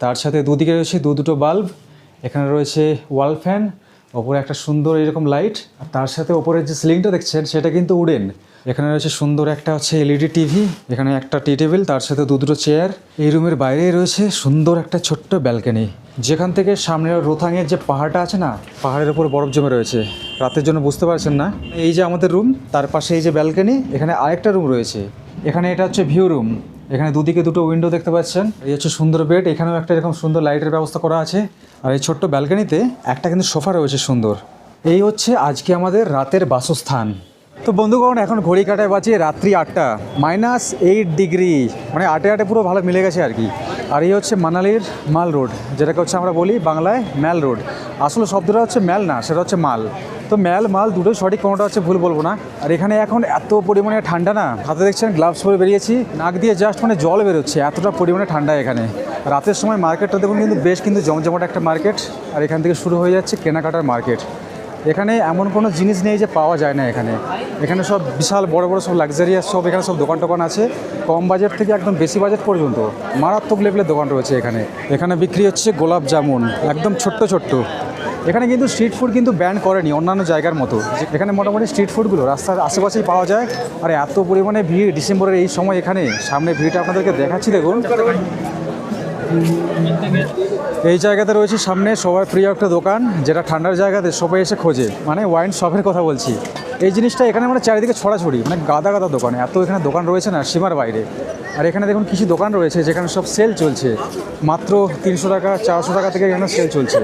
তার সাথে দুদিকে রয়েছে দুটো বাল্ব, এখানে রয়েছে ওয়াল ফ্যান, ওপরে একটা সুন্দর এরকম লাইট, আর তার সাথে ওপরের যে সিলিংটা দেখছেন সেটা কিন্তু উডেন। এখানে রয়েছে সুন্দর একটা হচ্ছে এলইডি টিভি, এখানে একটা টি টেবিল, তার সাথে দুটো চেয়ার। এই রুমের বাইরে রয়েছে সুন্দর একটা ছোট্ট ব্যালকনি, যেখান থেকে সামনের রোথাংয়ের যে পাহাড়টা আছে না, পাহাড়ের উপর বরফ জমে রয়েছে। রাতের জন্য বুঝতে পারছেন না। এই যে আমাদের রুম, তার পাশে এই যে ব্যালকনি, এখানে আরেকটা রুম রয়েছে। এখানে এটা হচ্ছে ভিউ রুম, এখানে দুদিকে দুটো উইন্ডো দেখতে পাচ্ছেন। এই হচ্ছে সুন্দর বেড, এখানেও একটা এরকম সুন্দর লাইটের ব্যবস্থা করা আছে। আর এই ছোট্ট ব্যালকনিতে একটা কিন্তু সোফা রয়েছে সুন্দর। এই হচ্ছে আজকে আমাদের রাতের বাসস্থান। তো বন্ধুগণ, এখন ঘড়ি কাটায় বাজে রাত্রি 8টা, -8 ডিগ্রি, মানে 8-8 পুরো ভালো মিলে গেছে আর কি। আর এই হচ্ছে মানালির মাল রোড, যেটাকে হচ্ছে আমরা বলি বাংলায় ম্যাল রোড। আসলে শব্দটা হচ্ছে ম্যাল না, সেটা হচ্ছে মাল। তো ম্যাল মাল দুটোই সঠিক, কোনোটা হচ্ছে ভুল বলবো না। আর এখানে এখন এত পরিমাণে ঠান্ডা না, হাতে দেখছেন গ্লাভস পরে বেরিয়েছি, নাক দিয়ে জাস্ট মানে জল বেরোচ্ছে, এতটা পরিমাণে ঠান্ডা এখানে। রাতের সময় মার্কেটটা দেখুন কিন্তু বেশ কিন্তু জমজমাট একটা মার্কেট। আর এখান থেকে শুরু হয়ে যাচ্ছে কেনাকাটার মার্কেট। এখানে এমন কোনো জিনিস নেই যে পাওয়া যায় না এখানে। এখানে সব বিশাল বড় বড় সব লাক্সারিয়াস সব এখানে সব দোকান টোকান আছে, কম বাজেট থেকে একদম বেশি বাজেট পর্যন্ত মারাত্মক লেভেলের দোকান রয়েছে এখানে। এখানে বিক্রি হচ্ছে গোলাপ জামুন, একদম ছোট্ট ছোট্ট। এখানে কিন্তু স্ট্রিট ফুড কিন্তু ব্যান করেনি অন্যান্য জায়গার মতো, এখানে মোটামুটি স্ট্রিট ফুডগুলো রাস্তার আশেপাশেই পাওয়া যায়। আর এত পরিমাণে ভিড় ডিসেম্বরের এই সময়, এখানে সামনে ভিড়টা আপনাদেরকে দেখাচ্ছি দেখুন। এই জায়গাতে রয়েছে সামনে সবার প্রিয় একটা দোকান, যেটা ঠান্ডার জায়গাতে সবাই এসে খোঁজে, মানে ওয়াইন শপের কথা বলছি। এই জিনিসটা এখানে মানে চারিদিকে ছড়াছড়ি, মানে গাদা গাদা দোকান, এত এখানে দোকান রয়েছে না সীমার বাইরে। আর এখানে দেখুন কিছু দোকান রয়েছে যেখানে সব সেল চলছে, মাত্র 300 টাকা 400 টাকা থেকে এখানে সেল চলছে।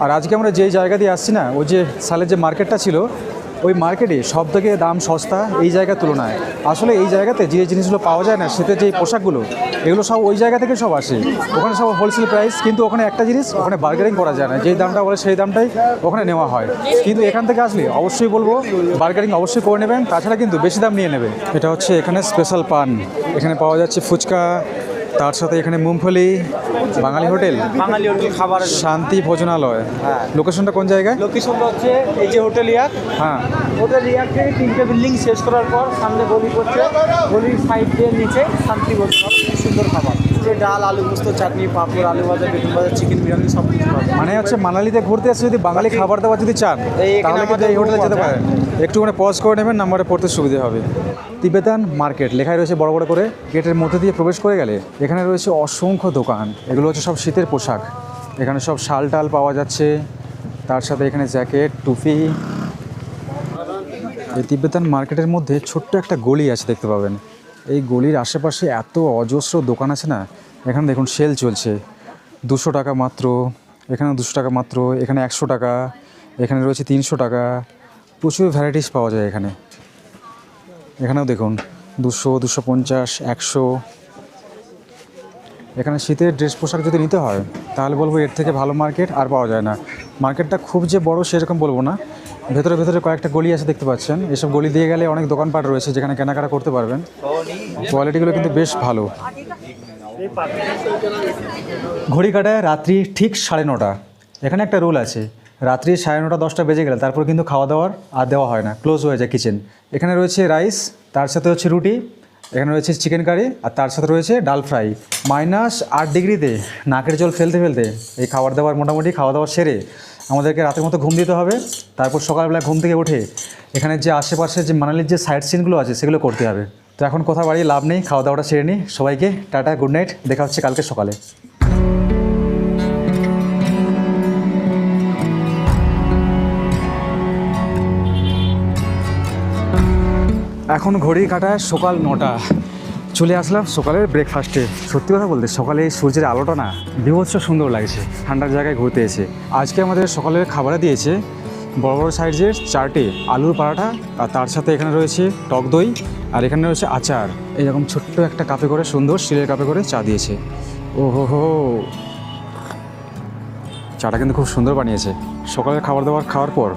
আর আজকে আমরা যেই জায়গা দিয়ে আসছি না, ওই যে সালের যে মার্কেটটা ছিল, ওই মার্কেটে সব থেকে দাম সস্তা এই জায়গার তুলনায়। আসলে এই জায়গাতে যে জিনিসগুলো পাওয়া যায় না, শীতের যে পোশাকগুলো, এগুলো সব ওই জায়গা থেকে সব আসে। ওখানে সব হোলসেল প্রাইস, কিন্তু ওখানে একটা জিনিস, ওখানে বার্গেনিং করা যায় না, যেই দামটা বলে সেই দামটাই ওখানে নেওয়া হয়। কিন্তু এখান থেকে আসলে অবশ্যই বলবো বার্গেনিং অবশ্যই করে নেবেন, তাছাড়া কিন্তু বেশি দাম নিয়ে নেবে। এটা হচ্ছে এখানে স্পেশাল পান, এখানে পাওয়া যাচ্ছে ফুচকা, তার সাথে এখানে মুমফলি বাঙালি হোটেল, বাঙালি হোটেল খাবারের জন্য। শান্তি ভোজনালয়। হ্যাঁ। লোকেশনটা কোন জায়গায়? লোকেশনটা হচ্ছে এই যে হোটেল ইয়াক, হ্যাঁ, হোটেল ইয়াক থেকে 3টে বিল্ডিং শেষ করার পর সামনে গলি করছে, গলির সাইড দিয়ে নিচে শান্তি ভোজনালয়। খুব সুন্দর খাবার, যে ডাল, আলু পোস্ত, চাটনি, পাঁপড়, আলু ভাজা, বেগুন ভাজা, চিকেন বিরিয়ানি সব কিছু পাবে। মানে হচ্ছে মানালিতে ঘুরতে এসে যদি বাঙালি খাবার দাবার যদি চান এখানে তাহলে কিন্তু এই আমাদের হোটেলে যেতে room আছে। পারেন। একটু মানে পজ করে নেবেন, নাম্বারে পড়তে সুবিধা হবে। তিবেতান মার্কেট লেখাই রয়েছে বড় বড় করে। গেটের মধ্যে দিয়ে প্রবেশ করে গেলে এখানে রয়েছে অসংখ্য দোকান। এগুলো হচ্ছে সব শীতের পোশাক। এখানে সব শাল টাল পাওয়া যাচ্ছে, তার সাথে এখানে জ্যাকেট, টুপি। এই তিবেতান মার্কেটের মধ্যে ছোট্ট একটা গলি আছে, দেখতে পাবেন। এই গলির আশেপাশে এত অজস্র দোকান আছে না। এখানে দেখুন সেল চলছে, 200 টাকা মাত্র, এখানে 200 টাকা মাত্র, এখানে 100 টাকা, এখানে রয়েছে 300 টাকা। প্রচুর ভ্যারাইটিস পাওয়া যায় এখানে। এখানেও দেখুন 200, 250, 100। এখানে শীতের ড্রেস পোশাক যদি নিতে হয় তাহলে বলবো এর থেকে ভালো মার্কেট আর পাওয়া যায় না। মার্কেটটা খুব যে বড় সেরকম বলবো না। ভেতরে ভেতরে কয়েকটা গলি আছে, দেখতে পাচ্ছেন। এসব গলি দিয়ে গেলে অনেক দোকানপাট রয়েছে যেখানে কেনাকাটা করতে পারবেন। কোয়ালিটিগুলো কিন্তু বেশ ভালো। ঘড়ি কাটায় রাত্রি ঠিক 9:30। এখানে একটা রুল আছে, রাত্রি 9:30, 10টা বেজে গেলে তারপর কিন্তু খাওয়া দাওয়ার আর দেওয়া হয় না, ক্লোজ হয়ে যায় কিচেন। এখানে রয়েছে রাইস, তার সাথে হচ্ছে রুটি, এখানে রয়েছে চিকেন কারি, আর তার সাথে রয়েছে ডাল ফ্রাই। -8 ডিগ্রিতে নাকের জল ফেলতে ফেলতে এই খাবার দাবার মোটামুটি খাওয়া দাওয়া সেরে আমাদেরকে রাতের মতো ঘুম দিতে হবে। তারপর সকালবেলা ঘুম থেকে উঠে এখানে যে আশেপাশে যে মানালির যে সাইট সিনগুলো আছে সেগুলো করতে হবে। তো এখন কথা বাড়িয়ে লাভ নেই, খাওয়া দাওয়াটা সেরে নিই। সবাইকে টাটা, গুড নাইট, দেখা হচ্ছে কালকে সকালে। এখন ঘড়ি কাটায় সকাল 9টা। চলে আসলাম সকালের ব্রেকফাস্টে। সত্যি কথা বলতে সকালে এই সূর্যের আলোটা না বিভৎস সুন্দর লাগছে। ঠান্ডার জায়গায় ঘুরতে এসে আজকে আমাদের সকালের খাবারে দিয়েছে বড় বড় সাইজের 4টে আলুর পরাঠা, আর তার সাথে এখানে রয়েছে টক দই, আর এখানে রয়েছে আচার। এরকম ছোট্ট একটা কাপে করে, সুন্দর স্টিলের কাপে করে চা দিয়েছে। ও হো, চাটা কিন্তু খুব সুন্দর বানিয়েছে। সকালের খাবার দাবার খাওয়ার পর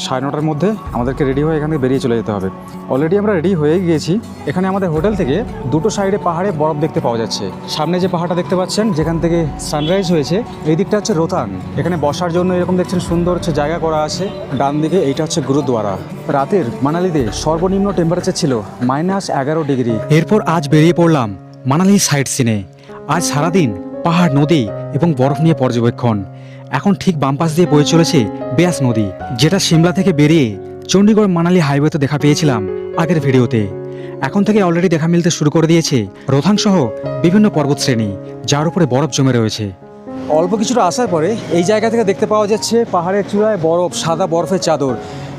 9:30টার মধ্যে আমাদেরকে রেডি হয়ে এখান থেকে বেরিয়ে চলে যেতে হবে। অলরেডি আমরা রেডি হয়ে গিয়েছি। এখানে আমাদের হোটেল থেকে দুটো সাইডে পাহাড়ে বরফ দেখতে পাওয়া যাচ্ছে। সামনে যে পাহাড়টা দেখতে পাচ্ছেন যেখান থেকে সানরাইজ হয়েছে, এই দিকটা হচ্ছে রোহতাং। এখানে বসার জন্য এরকম দেখছেন সুন্দর হচ্ছে জায়গা করা আছে। ডান দিকে এইটা হচ্ছে গুরুদ্বারা। রাতের মানালিতে সর্বনিম্ন টেম্পারেচার ছিল -11 ডিগ্রি। এরপর আজ বেরিয়ে পড়লাম মানালি সাইট সিনে। আজ সারাদিন পাহাড়, নদী এবং বরফ নিয়ে পর্যবেক্ষণ। এখন ঠিক বাম পাশ দিয়ে বয়ে চলেছে বেয়াস নদী, যেটা সিমলা থেকে বেরিয়ে চণ্ডীগড় মানালি হাইওয়েতে দেখা পেয়েছিলাম আগের ভিডিওতে। এখন থেকে অলরেডি দেখা মিলতে শুরু করে দিয়েছে রোহতাং সহ বিভিন্ন পর্বতশ্রেণী, যার উপরে বরফ জমে রয়েছে। অল্প কিছুটা আসার পরে এই জায়গা থেকে দেখতে পাওয়া যাচ্ছে পাহাড়ের চূড়ায় বরফ, সাদা বরফের চাদর।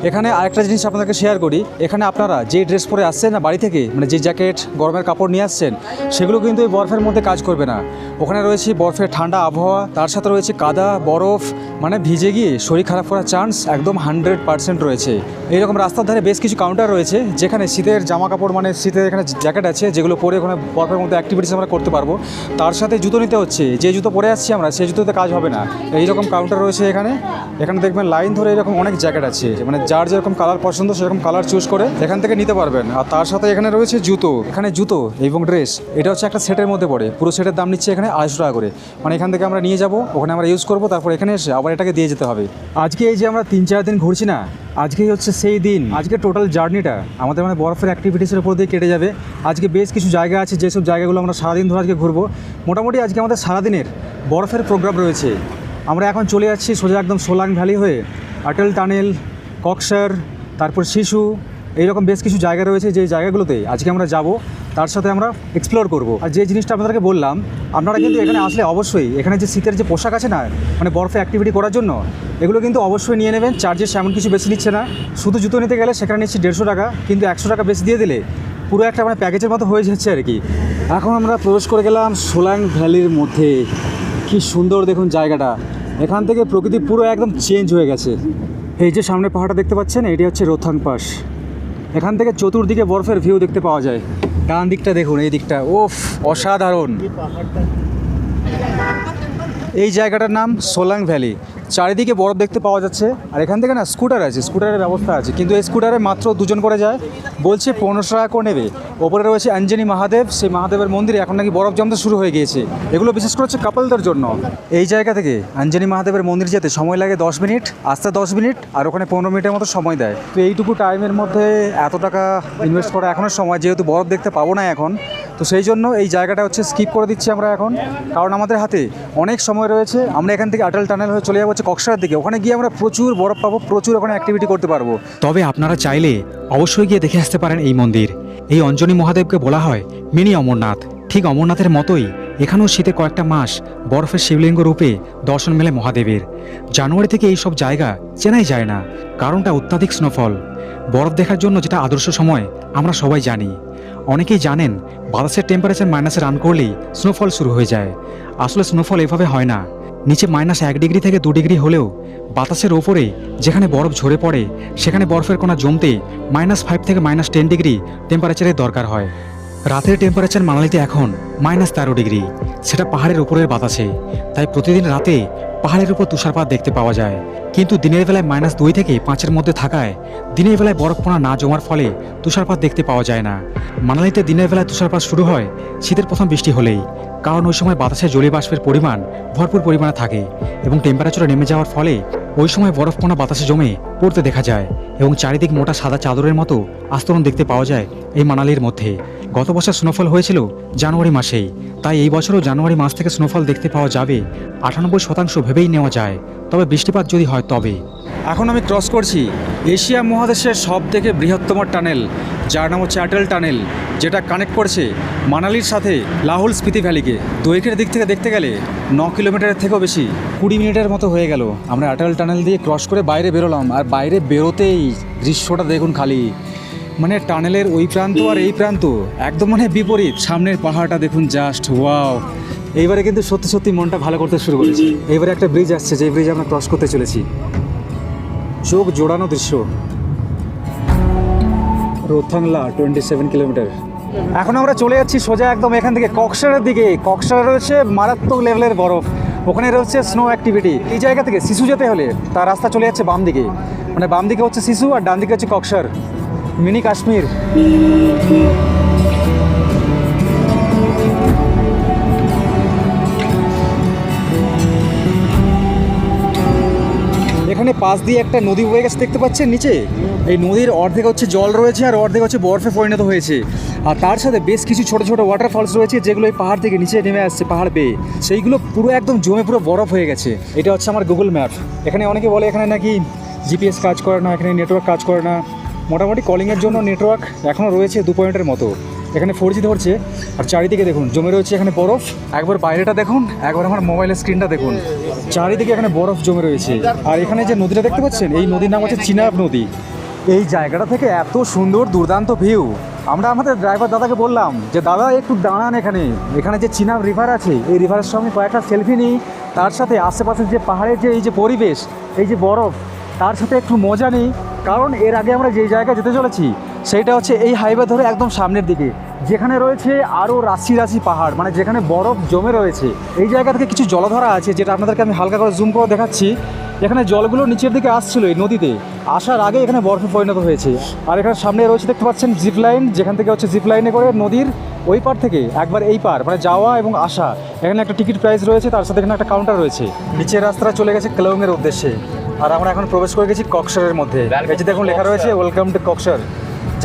এখানে আরেকটা জিনিস আপনাদেরকে শেয়ার করি, এখানে আপনারা যে ড্রেস পরে আসছেন না বাড়ি থেকে, মানে যে জ্যাকেট, গরমের কাপড় নিয়ে আসছেন, সেগুলো কিন্তু এই বরফের মধ্যে কাজ করবে না। ওখানে রয়েছে বরফের ঠান্ডা আবহাওয়া, তার সাথে রয়েছে কাদা, বরফ, মানে ভিজে গিয়ে শরীর খারাপ করার চান্স একদম 100% রয়েছে। এইরকম রাস্তার ধারে বেশ কিছু কাউন্টার রয়েছে যেখানে শীতের জামা কাপড়, মানে শীতের এখানে জ্যাকেট আছে যেগুলো পরে ওখানে বরফের মধ্যে অ্যাক্টিভিটিস আমরা করতে পারবো। তার সাথে জুতো নিতে হচ্ছে, যে জুতো পরে আসছি আমরা সেই জুতোতে কাজ হবে না। এইরকম কাউন্টার রয়েছে এখানে। এখানে দেখবেন লাইন ধরে এরকম অনেক জ্যাকেট আছে, মানে যার যেরকম কালার পছন্দ সেরকম কালার চুজ করে এখান থেকে নিতে পারবেন। আর তার সাথে এখানে রয়েছে জুতো। এখানে জুতো এবং ড্রেস এটা হচ্ছে একটা সেটের মধ্যে পড়ে। পুরো সেটের দাম নিচ্ছে এখানে 250 টাকা করে। মানে এখান থেকে আমরা নিয়ে যাব, ওখানে আমরা ইউজ করবো, তারপর এখানে এসে আবার এটাকে দিয়ে যেতে হবে। আজকে এই যে আমরা 3-4 দিন ঘুরছি না, আজকেই হচ্ছে সেই দিন। আজকে টোটাল জার্নিটা আমাদের মানে বরফের অ্যাক্টিভিটিসের উপর দিয়ে কেটে যাবে। আজকে বেশ কিছু জায়গা আছে, যেসব জায়গাগুলো আমরা সারাদিন ধরে আজকে ঘুরবো। মোটামুটি আজকে আমাদের সারাদিনের বরফের প্রোগ্রাম রয়েছে। আমরা এখন চলে যাচ্ছি সোজা একদম সোলাং ভ্যালি হয়ে অটল টানেল, কক্সর, তারপর শিশু, এইরকম বেশ কিছু জায়গা রয়েছে যে জায়গাগুলোতে আজকে আমরা যাব, তার সাথে আমরা এক্সপ্লোর করব। আর যে জিনিসটা আপনাদেরকে বললাম, আপনারা কিন্তু এখানে আসলে অবশ্যই এখানে যে শীতের যে পোশাক আছে না, মানে বরফে অ্যাক্টিভিটি করার জন্য, এগুলো কিন্তু অবশ্যই নিয়ে নেবেন। চার্জেস এমন কিছু বেশি নিচ্ছে না। শুধু জুতো নিতে গেলে সেখানে নিচ্ছি 150 টাকা, কিন্তু 100 টাকা বেশি দিয়ে দিলে পুরো একটা মানে প্যাকেজের মতো হয়ে যাচ্ছে আর কি। এখন আমরা প্রবেশ করে গেলাম সোলাং ভ্যালির মধ্যে। কি সুন্দর দেখুন জায়গাটা, এখান থেকে প্রকৃতি পুরো একদম চেঞ্জ হয়ে গেছে। এই যে সামনে পাহাড়টা দেখতে পাচ্ছেন, এটি হচ্ছে রোহতাং পাস। এখান থেকে চতুর্দিকে বরফের ভিউ দেখতে পাওয়া যায়। ডান দিকটা দেখুন, এই দিকটা ওফ অসাধারণ। এই জায়গাটার নাম সোলাং ভ্যালি। চারিদিকে বরফ দেখতে পাওয়া যাচ্ছে, আর এখান থেকে না স্কুটার আছে, স্কুটারের ব্যবস্থা আছে, কিন্তু এই স্কুটারে মাত্র 2 জন করে যায়, বলছে 1500 টাকা করে নেবে। ওপরে রয়েছে অঞ্জনি মহাদেব, সেই মহাদেবের মন্দিরে এখন নাকি বরফ জমতে শুরু হয়ে গিয়েছে। এগুলো বিশেষ করে হচ্ছে কাপলদের জন্য। এই জায়গা থেকে অঞ্জনি মহাদেবের মন্দির যেতে সময় লাগে 10 মিনিট, আসতে 10 মিনিট, আর ওখানে 15 মিনিটের মতো সময় দেয়। তো এইটুকু টাইমের মধ্যে এত টাকা ইনভেস্ট করা এখনও সময়, যেহেতু বরফ দেখতে পাবো না এখন, তো সেই জন্য এই জায়গাটা হচ্ছে স্কিপ করে দিচ্ছি আমরা এখন, কারণ আমাদের হাতে অনেক সময় রয়েছে। আমরা এখান থেকে আটল টানেল হয়ে চলে যাবো হচ্ছে কক্সবাজার দিকে, ওখানে গিয়ে আমরা প্রচুর বরফ পাবো, প্রচুর ওখানে অ্যাক্টিভিটি করতে পারবো। তবে আপনারা চাইলে অবশ্যই গিয়ে দেখে আসতে পারেন এই মন্দির। এই অঞ্জনি মহাদেবকে বলা হয় মিনি অমরনাথ। ঠিক অমরনাথের মতোই এখানেও শীতে কয়েকটা মাস বরফের শিবলিঙ্গ রূপে দর্শন মেলে মহাদেবের। জানুয়ারি থেকে এই সব জায়গা চেনাই যায় না, কারণটা অত্যাধিক স্নোফল। বরফ দেখার জন্য যেটা আদর্শ সময় আমরা সবাই জানি। অনেকেই জানেন বাতাসের টেম্পারেচার মাইনাসে রান করলেই স্নোফল শুরু হয়ে যায়। আসলে স্নোফল এভাবে হয় না। নিচে -1 ডিগ্রি থেকে 2 ডিগ্রি হলেও বাতাসের ওপরে যেখানে বরফ ঝরে পড়ে সেখানে বরফের কণা জমতে -5 থেকে -10 ডিগ্রি টেম্পারেচারের দরকার হয়। রাতের টেম্পারেচার মানালিতে এখন -13 ডিগ্রি, সেটা পাহাড়ের উপরের বাতাসে। তাই প্রতিদিন রাতে পাহাড়ের উপর তুষারপাত দেখতে পাওয়া যায়, কিন্তু দিনের বেলায় -2 থেকে 5-এর মধ্যে থাকায় দিনের বেলায় বরফকণা না জমার ফলে তুষারপাত দেখতে পাওয়া যায় না। মানালিতে দিনের বেলায় তুষারপাত শুরু হয় শীতের প্রথম বৃষ্টি হলেই, কারণ ওই সময় বাতাসে জলীয় বাষ্পের পরিমাণ ভরপুর পরিমাণে থাকে এবং টেম্পারেচার নেমে যাওয়ার ফলে ওই সময় বরফকণা বাতাসে জমে পড়তে দেখা যায় এবং চারিদিক মোটা সাদা চাদরের মতো আস্তরণ দেখতে পাওয়া যায় এই মানালির মধ্যে। গত বছর স্নোফল হয়েছিল জানুয়ারি মাসেই, তাই এই বছরও জানুয়ারি মাস থেকে স্নোফল দেখতে পাওয়া যাবে 98% ভেবেই নেওয়া যায়, তবে বৃষ্টিপাত যদি হয় তবে। এখন আমি ক্রস করছি এশিয়া মহাদেশের সবথেকে বৃহত্তম টানেল, যার নাম হচ্ছে অটল টানেল, যেটা কানেক্ট করছে মানালির সাথে লাহুল স্পিতি ভ্যালিকে। দৈর্ঘ্যের দিক থেকে দেখতে গেলে 9 কিলোমিটারের থেকেও বেশি, 20 মিনিটের মতো হয়ে গেল আমরা অটল টানেল দিয়ে ক্রস করে বাইরে বেরোলাম। আর বাইরে বেরোতেই দৃশ্যটা দেখুন খালি, মানে টানেলের ওই প্রান্ত আর এই প্রান্ত একদম মানে বিপরীত। সামনের পাহাড়টা দেখুন, জাস্ট ওয়াও। এইবারে কিন্তু সত্যি সত্যি মনটা ভালো করতে শুরু করেছি। এইবারে একটা ব্রিজ আসছে, যে ব্রিজ আমরা ক্রস করতে চলেছি। চোখ জোড়ানো দৃশ্য। রোথাংলা 27 কিলোমিটার। এখন আমরা চলে যাচ্ছি সোজা একদম এখান থেকে কক্সবাজারের দিকে। কক্সবাজারে রয়েছে মারাত্মক লেভেলের বরফ, ওখানে রয়েছে স্নো অ্যাক্টিভিটি। এই জায়গা থেকে শিশু যেতে হলে তার রাস্তা চলে যাচ্ছে বাম দিকে, মানে বাম দিকে হচ্ছে শিশু আর ডান দিকে হচ্ছে কক্সবাজার, মিনি কাশ্মীর। এখানে পাশ দিয়ে একটা নদী বয়ে গেছে দেখতে পাচ্ছেন নিচে। এই নদীর অর্ধেক হচ্ছে জল রয়েছে আর অর্ধেক হচ্ছে বরফে পরিণত হয়েছে, আর তার সাথে বেশ কিছু ছোট ছোট ওয়াটারফলস রয়েছে যেগুলো এই পাহাড় থেকে নিচে নেমে আসছে পাহাড় বেয়ে। সেইগুলো পুরো একদম জমে পুরো বরফ হয়ে গেছে। এটা হচ্ছে আমার গুগল ম্যাপ। এখানে অনেকে বলে এখানে নাকি জিপিএস কাজ করে না, এখানে নেটওয়ার্ক কাজ করে না। মোটামুটি কলিংয়ের জন্য নেটওয়ার্ক এখনও রয়েছে 2 পয়েন্টের মতো। এখানে 4G ধরছে, আর চারিদিকে দেখুন জমে রয়েছে এখানে বরফ। একবার বাইরেটা দেখুন, একবার আমার মোবাইলের স্ক্রিনটা দেখুন, চারিদিকে এখানে বরফ জমে রয়েছে। আর এখানে যে নদীটা দেখতে পাচ্ছেন, এই নদীর নাম হচ্ছে চিনাব নদী। এই জায়গাটা থেকে এত সুন্দর দুর্দান্ত ভিউ। আমরা আমাদের ড্রাইভার দাদাকে বললাম যে দাদা একটু দাঁড়ান, এখানে যে চিনাব রিভার আছে, এই রিভারের সঙ্গে কয়েকটা সেলফি নিই, তার সাথে আশেপাশের যে পাহাড়ের যে এই যে পরিবেশ, এই যে বরফ, তার সাথে একটু মজা নিই। কারণ এর আগে আমরা যেই জায়গায় যেতে চলেছি সেইটা হচ্ছে এই হাইওয়ে ধরে একদম সামনের দিকে, যেখানে রয়েছে আরও রাশি রাশি পাহাড়, মানে যেখানে বরফ জমে রয়েছে। এই জায়গা থেকে কিছু জলধারা আছে, যেটা আপনাদেরকে আমি হালকা করে জুম করে দেখাচ্ছি। এখানে জলগুলো নিচের দিকে আসছিল এই নদীতে, আসার আগে এখানে বরফে পরিণত হয়েছে। আর এখানে সামনে রয়েছে দেখতে পাচ্ছেন জিপ লাইন, যেখান থেকে হচ্ছে জিপ লাইনে করে নদীর ওই পার থেকে একবার এই পার, মানে যাওয়া এবং আসা। এখানে একটা টিকিট প্রাইস রয়েছে, তার সাথে এখানে একটা কাউন্টার রয়েছে। নিচের রাস্তাটা চলে গেছে কেলংয়ের উদ্দেশ্যে, আর আমরা এখন প্রবেশ করে গেছি কক্সবাজারের মধ্যে। এই যে দেখুন লেখা রয়েছে ওয়েলকাম টু কক্সবাজার।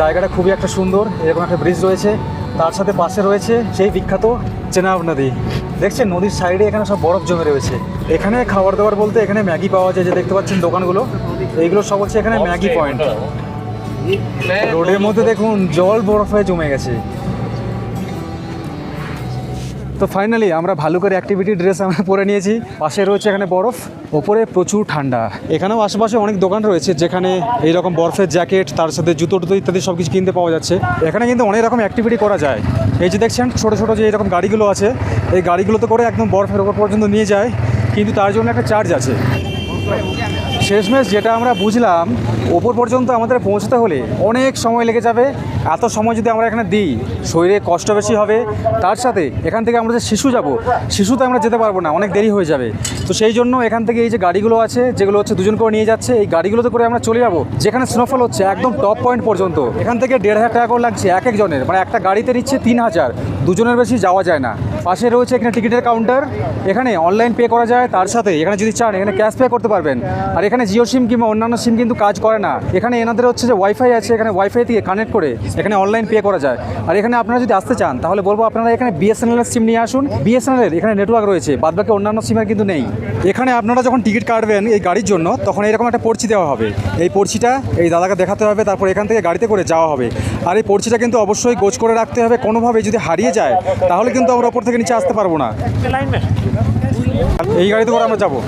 জায়গাটা খুবই একটা সুন্দর, এরকম একটা ব্রিজ রয়েছে, তার সাথে পাশে রয়েছে সেই বিখ্যাত চেনাব নদী। দেখছেন নদীর সাইডে এখানে সব বরফ জমে রয়েছে। এখানে খাবার দাবার বলতে এখানে ম্যাগি পাওয়া যায়, যে দেখতে পাচ্ছেন দোকানগুলো, এইগুলো সব হচ্ছে এখানে ম্যাগি পয়েন্ট। রোডের মধ্যে দেখুন জল বরফ হয়ে জমে গেছে। তো ফাইনালি আমরা ভালো করে অ্যাক্টিভিটি ড্রেস আমরা পরে নিয়েছি। পাশে রয়েছে এখানে বরফ, ওপরে প্রচুর ঠান্ডা। এখানেও আশেপাশে অনেক দোকান রয়েছে যেখানে এইরকম বরফের জ্যাকেট, তার সাথে জুতো টুতো ইত্যাদি সব কিছু কিনতে পাওয়া যাচ্ছে। এখানে কিন্তু অনেক রকম অ্যাক্টিভিটি করা যায়। এই যে দেখছেন ছোটো ছোটো যে এরকম গাড়িগুলো আছে, এই গাড়িগুলোতে করে একদম বরফের ওপর পর্যন্ত নিয়ে যায়, কিন্তু তার জন্য একটা চার্জ আছে। শেষমেশ যেটা আমরা বুঝলাম, ওপর পর্যন্ত আমাদের পৌঁছতে হলে অনেক সময় লেগে যাবে। এত সময় যদি আমরা এখানে দিই, শরীরে কষ্ট বেশি হবে। তার সাথে এখান থেকে আমরা যে শিশুতে আমরা যেতে পারবো না, অনেক দেরি হয়ে যাবে। তো সেই জন্য এখান থেকে এই যে গাড়িগুলো আছে, যেগুলো হচ্ছে দুজন করে নিয়ে যাচ্ছে, এই গাড়িগুলোতে করে আমরা চলে যাবো যেখানে স্নোফল হচ্ছে একদম টপ পয়েন্ট পর্যন্ত। এখান থেকে 1,500 টাকা করে লাগছে এক একজনের, মানে একটা গাড়িতে নিচ্ছে 3,000, দুজনের বেশি যাওয়া যায় না। পাশে রয়েছে এখানে টিকিটের কাউন্টার, এখানে অনলাইন পে করা যায়। তার সাথে এখানে যদি চান এখানে ক্যাশ পে করতে পারবেন। আর এখানে জিও সিম কিংবা অন্যান্য সিম কিন্তু কাজ করে না। এখানে এনাদের হচ্ছে যে ওয়াইফাই আছে, এখানে ওয়াইফাই থেকে কানেক্ট করে এখানে অনলাইন পে করা যায়। আর এখানে আপনারা যদি আসতে চান তাহলে বলবো আপনারা এখানে BSNL এর সিম নিয়ে আসুন। BSNL এর এখানে নেটওয়ার্ক রয়েছে, বাদবাকি অন্যান্য সিমের কিন্তু নেই। এখানে আপনারা যখন টিকিট কাটবেন এই গাড়ির জন্য, তখন এরকম একটা পর্চি দেওয়া হবে। এই পর্চিটা এই দাদাকে দেখাতে হবে, তারপর এখান থেকে গাড়িতে করে যাওয়া হবে। আর এই পর্চিটা কিন্তু অবশ্যই গোছ করে রাখতে হবে, কোনোভাবে যদি হারিয়ে যায় তাহলে কিন্তু আমরা ওপর থেকে নিচে আসতে পারবো না। এই গাড়িতে করে আমরা যাবো।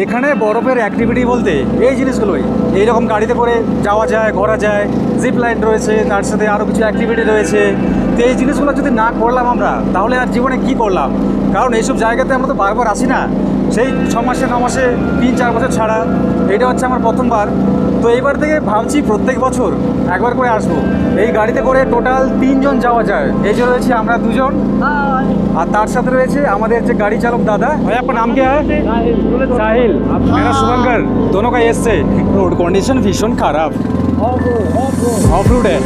এখানে বরফের অ্যাক্টিভিটি বলতে এই জিনিসগুলোই, এইরকম গাড়িতে করে যাওয়া যায়, ঘোরা যায়, জিপ লাইন রয়েছে, তার সাথে আরও কিছু অ্যাক্টিভিটি রয়েছে। তো এই জিনিসগুলো যদি না করলাম আমরা, তাহলে আর জীবনে কি করলাম? কারণ এইসব জায়গাতে আমরা তো বারবার আসি না, সেই 6 মাসে 9 মাসে 3-4 বছর ছাড়া। এটা হচ্ছে আমার প্রথমবার। তো এইবার থেকে ভাবছি প্রত্যেক বছর একবার করে আসবো। এই গাড়িতে করে টোটাল 3 জন যাওয়া যায়। এই যে রয়েছে আমরা 2 জন, আর তার সাথে রয়েছে আমাদের যে গাড়ি চালক দাদা। ভাই আপনার নাম কি? সাহিল। मेरा शुभंकर, दोनों का एस से। रोड कंडीशन भीषण खराब, ऑफ रोड है।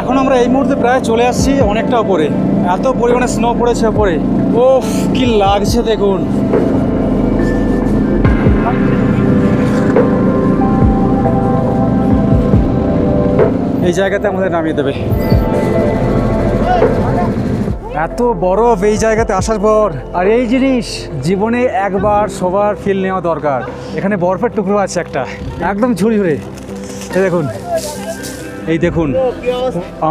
এখন আমরা এই মুহূর্তে প্রায় চলে আসছি অনেকটা উপরে। এত পরিমাণে স্নো পড়েছে উপরে, ওফ কি লাগছে দেখুন। এই জায়গাতে আমাদের নামিয়ে দেবে। এত বরফ এই জায়গাতে আসার পর, আর এই জিনিস জীবনে একবার সবার ফিল নেওয়া দরকার। এখানে বরফের টুকরো আছে একটা, একদম ঝুড়ি এই দেখুন, এই দেখুন।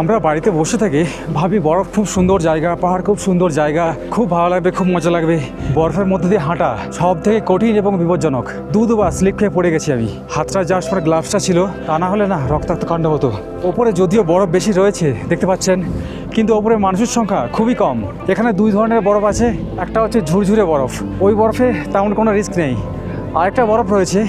আমরা বাড়িতে বসে থাকি ভাবি বরফ খুব সুন্দর জায়গা, পাহাড় খুব সুন্দর জায়গা, খুব ভালো লাগবে, খুব মজা লাগবে। বরফের মধ্যে দিয়ে হাঁটা সব থেকে কঠিন এবং বিপজ্জনক। দুবার স্লিপ খেয়ে পড়ে গেছি আমি। হাতটা যাওয়ার সময় গ্লাভসটা ছিল, তা না হলে না রক্তাক্ত কাণ্ড হতো। ওপরে যদিও বরফ বেশি রয়েছে দেখতে পাচ্ছেন, কিন্তু ওপরে মানুষের সংখ্যা খুবই কম। এখানে 2 ধরনের বরফ আছে, একটা হচ্ছে ঝুরঝুরে বরফ, ওই বরফে তেমন কোনো রিস্ক নেই। আরেকটা বরফ রয়েছে,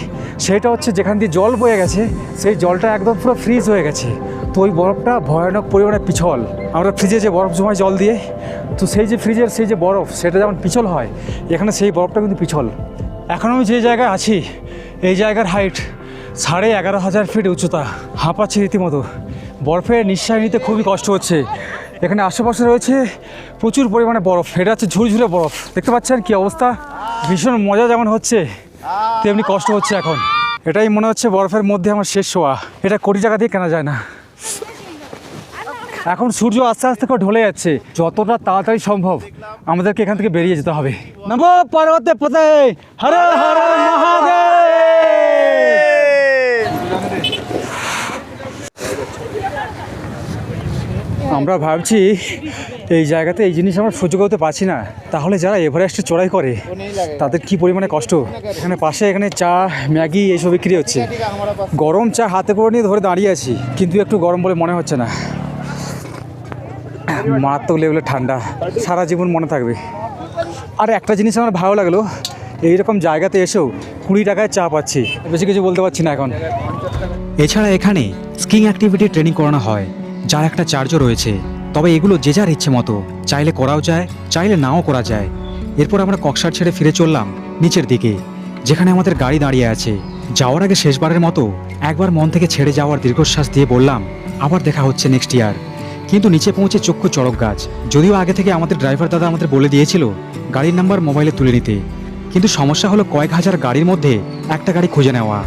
সেটা হচ্ছে যেখান দিয়ে জল বয়ে গেছে, সেই জলটা একদম পুরো ফ্রিজ হয়ে গেছে। তো ওই বরফটা ভয়ানক পরিমাণে পিছল। আমরা ফ্রিজে যে বরফ জমাই জল দিয়ে, তো সেই যে ফ্রিজের সেই যে বরফ, সেটা যেমন পিছল হয়, এখানে সেই বরফটা কিন্তু পিছল। এখন আমি যে জায়গায় আছি, এই জায়গার হাইট 11,500 ফিট উচ্চতা। হাঁপাচ্ছি রীতিমতো, বরফে নিঃশ্বাস নিতে খুবই কষ্ট হচ্ছে। এখানে আশেপাশে রয়েছে প্রচুর পরিমাণে বরফ, এটা হচ্ছে ঝুরঝুরে বরফ। দেখতে পাচ্ছেন কি অবস্থা? ভীষণ মজা যেমন হচ্ছে তেমনি কষ্ট হচ্ছে এখন। এটাই মনে হচ্ছে বরফের মধ্যে আমার শেষ শোয়া। এটা কোটি টাকা দিয়ে কেনা যায় না। এখন সূর্য আস্তে আস্তে করে ঢলে যাচ্ছে, যতটা তাড়াতাড়ি সম্ভব আমাদেরকে এখান থেকে বেরিয়ে যেতে হবে। নমো পার্বতে পতে, হর হর মহাদেব। আমরা ভাবছি এই জায়গাতে এই জিনিস আমরা সহ্য করতে পারছি না, তাহলে যারা এভারেস্টে চড়াই করে তাদের কি পরিমাণে কষ্ট। এখানে পাশে এখানে চা, ম্যাগি এইসব বিক্রি হচ্ছে। গরম চা হাতে করে নিয়ে ধরে দাঁড়িয়ে আছি, কিন্তু একটু গরম বলে মনে হচ্ছে না। মারাত্মক লেভেলের ঠান্ডা, সারা জীবন মনে থাকবে। আর একটা জিনিস আমার ভালো লাগলো, এইরকম জায়গাতে এসেও 20 টাকায় চা পাচ্ছি। বেশি কিছু বলতে পারছি না এখন। এছাড়া এখানে স্কিং অ্যাক্টিভিটি ট্রেনিং করানো হয়, যার একটা চার্জও রয়েছে। তবে এগুলো যে যার ইচ্ছে মতো, চাইলে করাও যায়, চাইলে নাও করা যায়। এরপর আমরা কক্সার ছেড়ে ফিরে চললাম নিচের দিকে, যেখানে আমাদের গাড়ি দাঁড়িয়ে আছে। যাওয়ার আগে শেষবারের মতো একবার মন থেকে ছেড়ে যাওয়ার দীর্ঘশ্বাস দিয়ে বললাম আবার দেখা হচ্ছে নেক্সট ইয়ার। কিন্তু নিচে পৌঁছে চক্ষু চড়ক গাছ। যদিও আগে থেকে আমাদের ড্রাইভার দাদা আমাদের বলে দিয়েছিল গাড়ির নাম্বার মোবাইলে তুলে নিতে, কিন্তু সমস্যা হলো কয়েক হাজার গাড়ির মধ্যে একটা গাড়ি খুঁজে নেওয়া।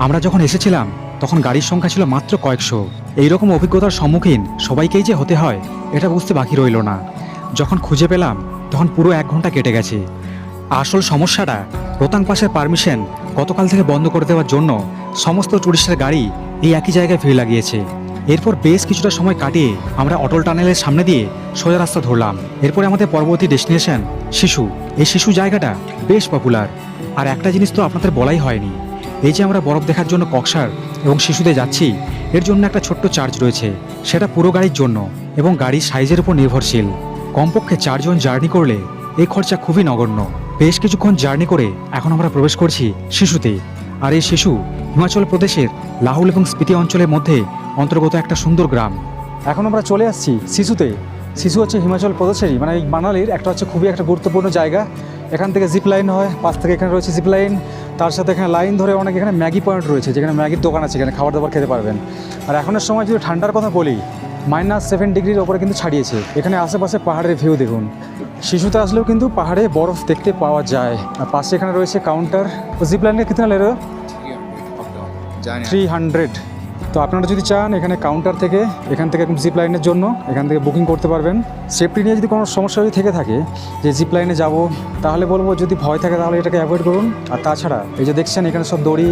আমরা যখন এসেছিলাম তখন গাড়ির সংখ্যা ছিল মাত্র কয়েকশো। এইরকম অভিজ্ঞতার সম্মুখীন সবাইকেই যে হতে হয় এটা বুঝতে বাকি রইল না। যখন খুঁজে পেলাম তখন পুরো 1 ঘন্টা কেটে গেছে। আসল সমস্যাটা, রোতাং পাসের পারমিশন গতকাল থেকে বন্ধ করে দেওয়ার জন্য সমস্ত টুরিস্টের গাড়ি এই একই জায়গায় ভিড় লাগিয়েছে। এরপর বেশ কিছুটা সময় কাটিয়ে আমরা অটল টানেলের সামনে দিয়ে সোজা রাস্তা ধরলাম। এরপরে আমাদের পরবর্তী ডেস্টিনেশন শিশু। এই শিশু জায়গাটা বেশ পপুলার। আর একটা জিনিস তো আপনাদের বলাই হয়নি, এই যে আমরা বরফ দেখার জন্য কক্সার এবং শিশুতে যাচ্ছি, এর জন্য একটা ছোট্ট চার্জ রয়েছে। সেটা পুরো গাড়ির জন্য এবং গাড়ির সাইজের উপর নির্ভরশীল। কমপক্ষে 4 জন জার্নি করলে এই খরচা খুবই নগণ্য। বেশ কিছুক্ষণ জার্নি করে এখন আমরা প্রবেশ করছি শিশুতে। আর এই শিশু হিমাচল প্রদেশের লাহুল এবং স্পিতি অঞ্চলের মধ্যে অন্তর্গত একটা সুন্দর গ্রাম। এখন আমরা চলে আসছি শিশুতে। শিশু হচ্ছে হিমাচল প্রদেশেরই, মানে এই মানালির একটা হচ্ছে খুবই একটা গুরুত্বপূর্ণ জায়গা। এখান থেকে জিপ লাইন হয়, পাশ থেকে এখানে রয়েছে জিপ লাইন, তার সাথে এখানে লাইন ধরে অনেক এখানে ম্যাগি পয়েন্ট রয়েছে, যেখানে ম্যাগির দোকান আছে, এখানে খাবার দাবার খেতে পারবেন। আর এখনের সময় যদি ঠান্ডার কথা বলি, -7 ডিগ্রির ওপরে কিন্তু ছাড়িয়েছে। এখানে আশেপাশে পাহাড়ের ভিউ দেখুন। শিশুতে আসলেও কিন্তু পাহাড়ে বরফ দেখতে পাওয়া যায়। আর পাশে এখানে রয়েছে কাউন্টার। জিপ লাইনের কিতনা লে রহে? 300। তো আপনারা যদি চান এখানে কাউন্টার থেকে এখান থেকে জিপ লাইনের জন্য এখান থেকে বুকিং করতে পারবেন। সেফটি নিয়ে যদি কোনো সমস্যা যদি থেকে থাকে যে জিপ লাইনে যাব, তাহলে বলবো যদি ভয় থাকে তাহলে এটাকে অ্যাভয়েড করুন। আর তাছাড়া এই যে দেখছেন এখানে সব দড়ি,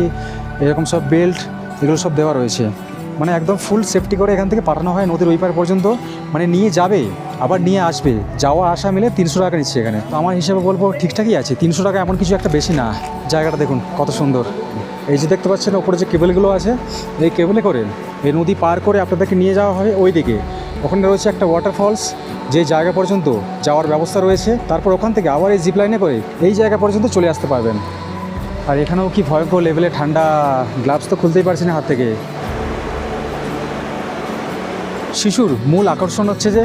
এরকম সব বেল্ট, এগুলো সব দেওয়া রয়েছে। মানে একদম ফুল সেফটি করে এখান থেকে পাঠানো হয় নদীর ওই পার পর্যন্ত। মানে নিয়ে যাবে আবার নিয়ে আসবে, যাওয়া আসা মিলে 300 টাকা নিচ্ছে এখানে। তো আমার হিসেবে বলবো ঠিকঠাকই আছে, 300 টাকা এমন কিছু একটা বেশি না। জায়গাটা দেখুন কত সুন্দর। এই যে দেখতে পাচ্ছেন ওপরে যে কেবলগুলো আছে, এই কেবলে করে এই নদী পার করে আপনাদেরকে নিয়ে যাওয়া হয় ওই দিকে। ওখানে রয়েছে একটা ওয়াটারফলস, যে জায়গা পর্যন্ত যাওয়ার ব্যবস্থা রয়েছে। তারপর ওখান থেকে আবার এই জিপ লাইনে করে এই জায়গা পর্যন্ত চলে আসতে পারবেন। আর এখানেও কি ভয়ঙ্কর লেভেলে ঠান্ডা, গ্লাভস তো খুলতেই পারছি না হাত থেকে। শিশুর মূল আকর্ষণ হচ্ছে যে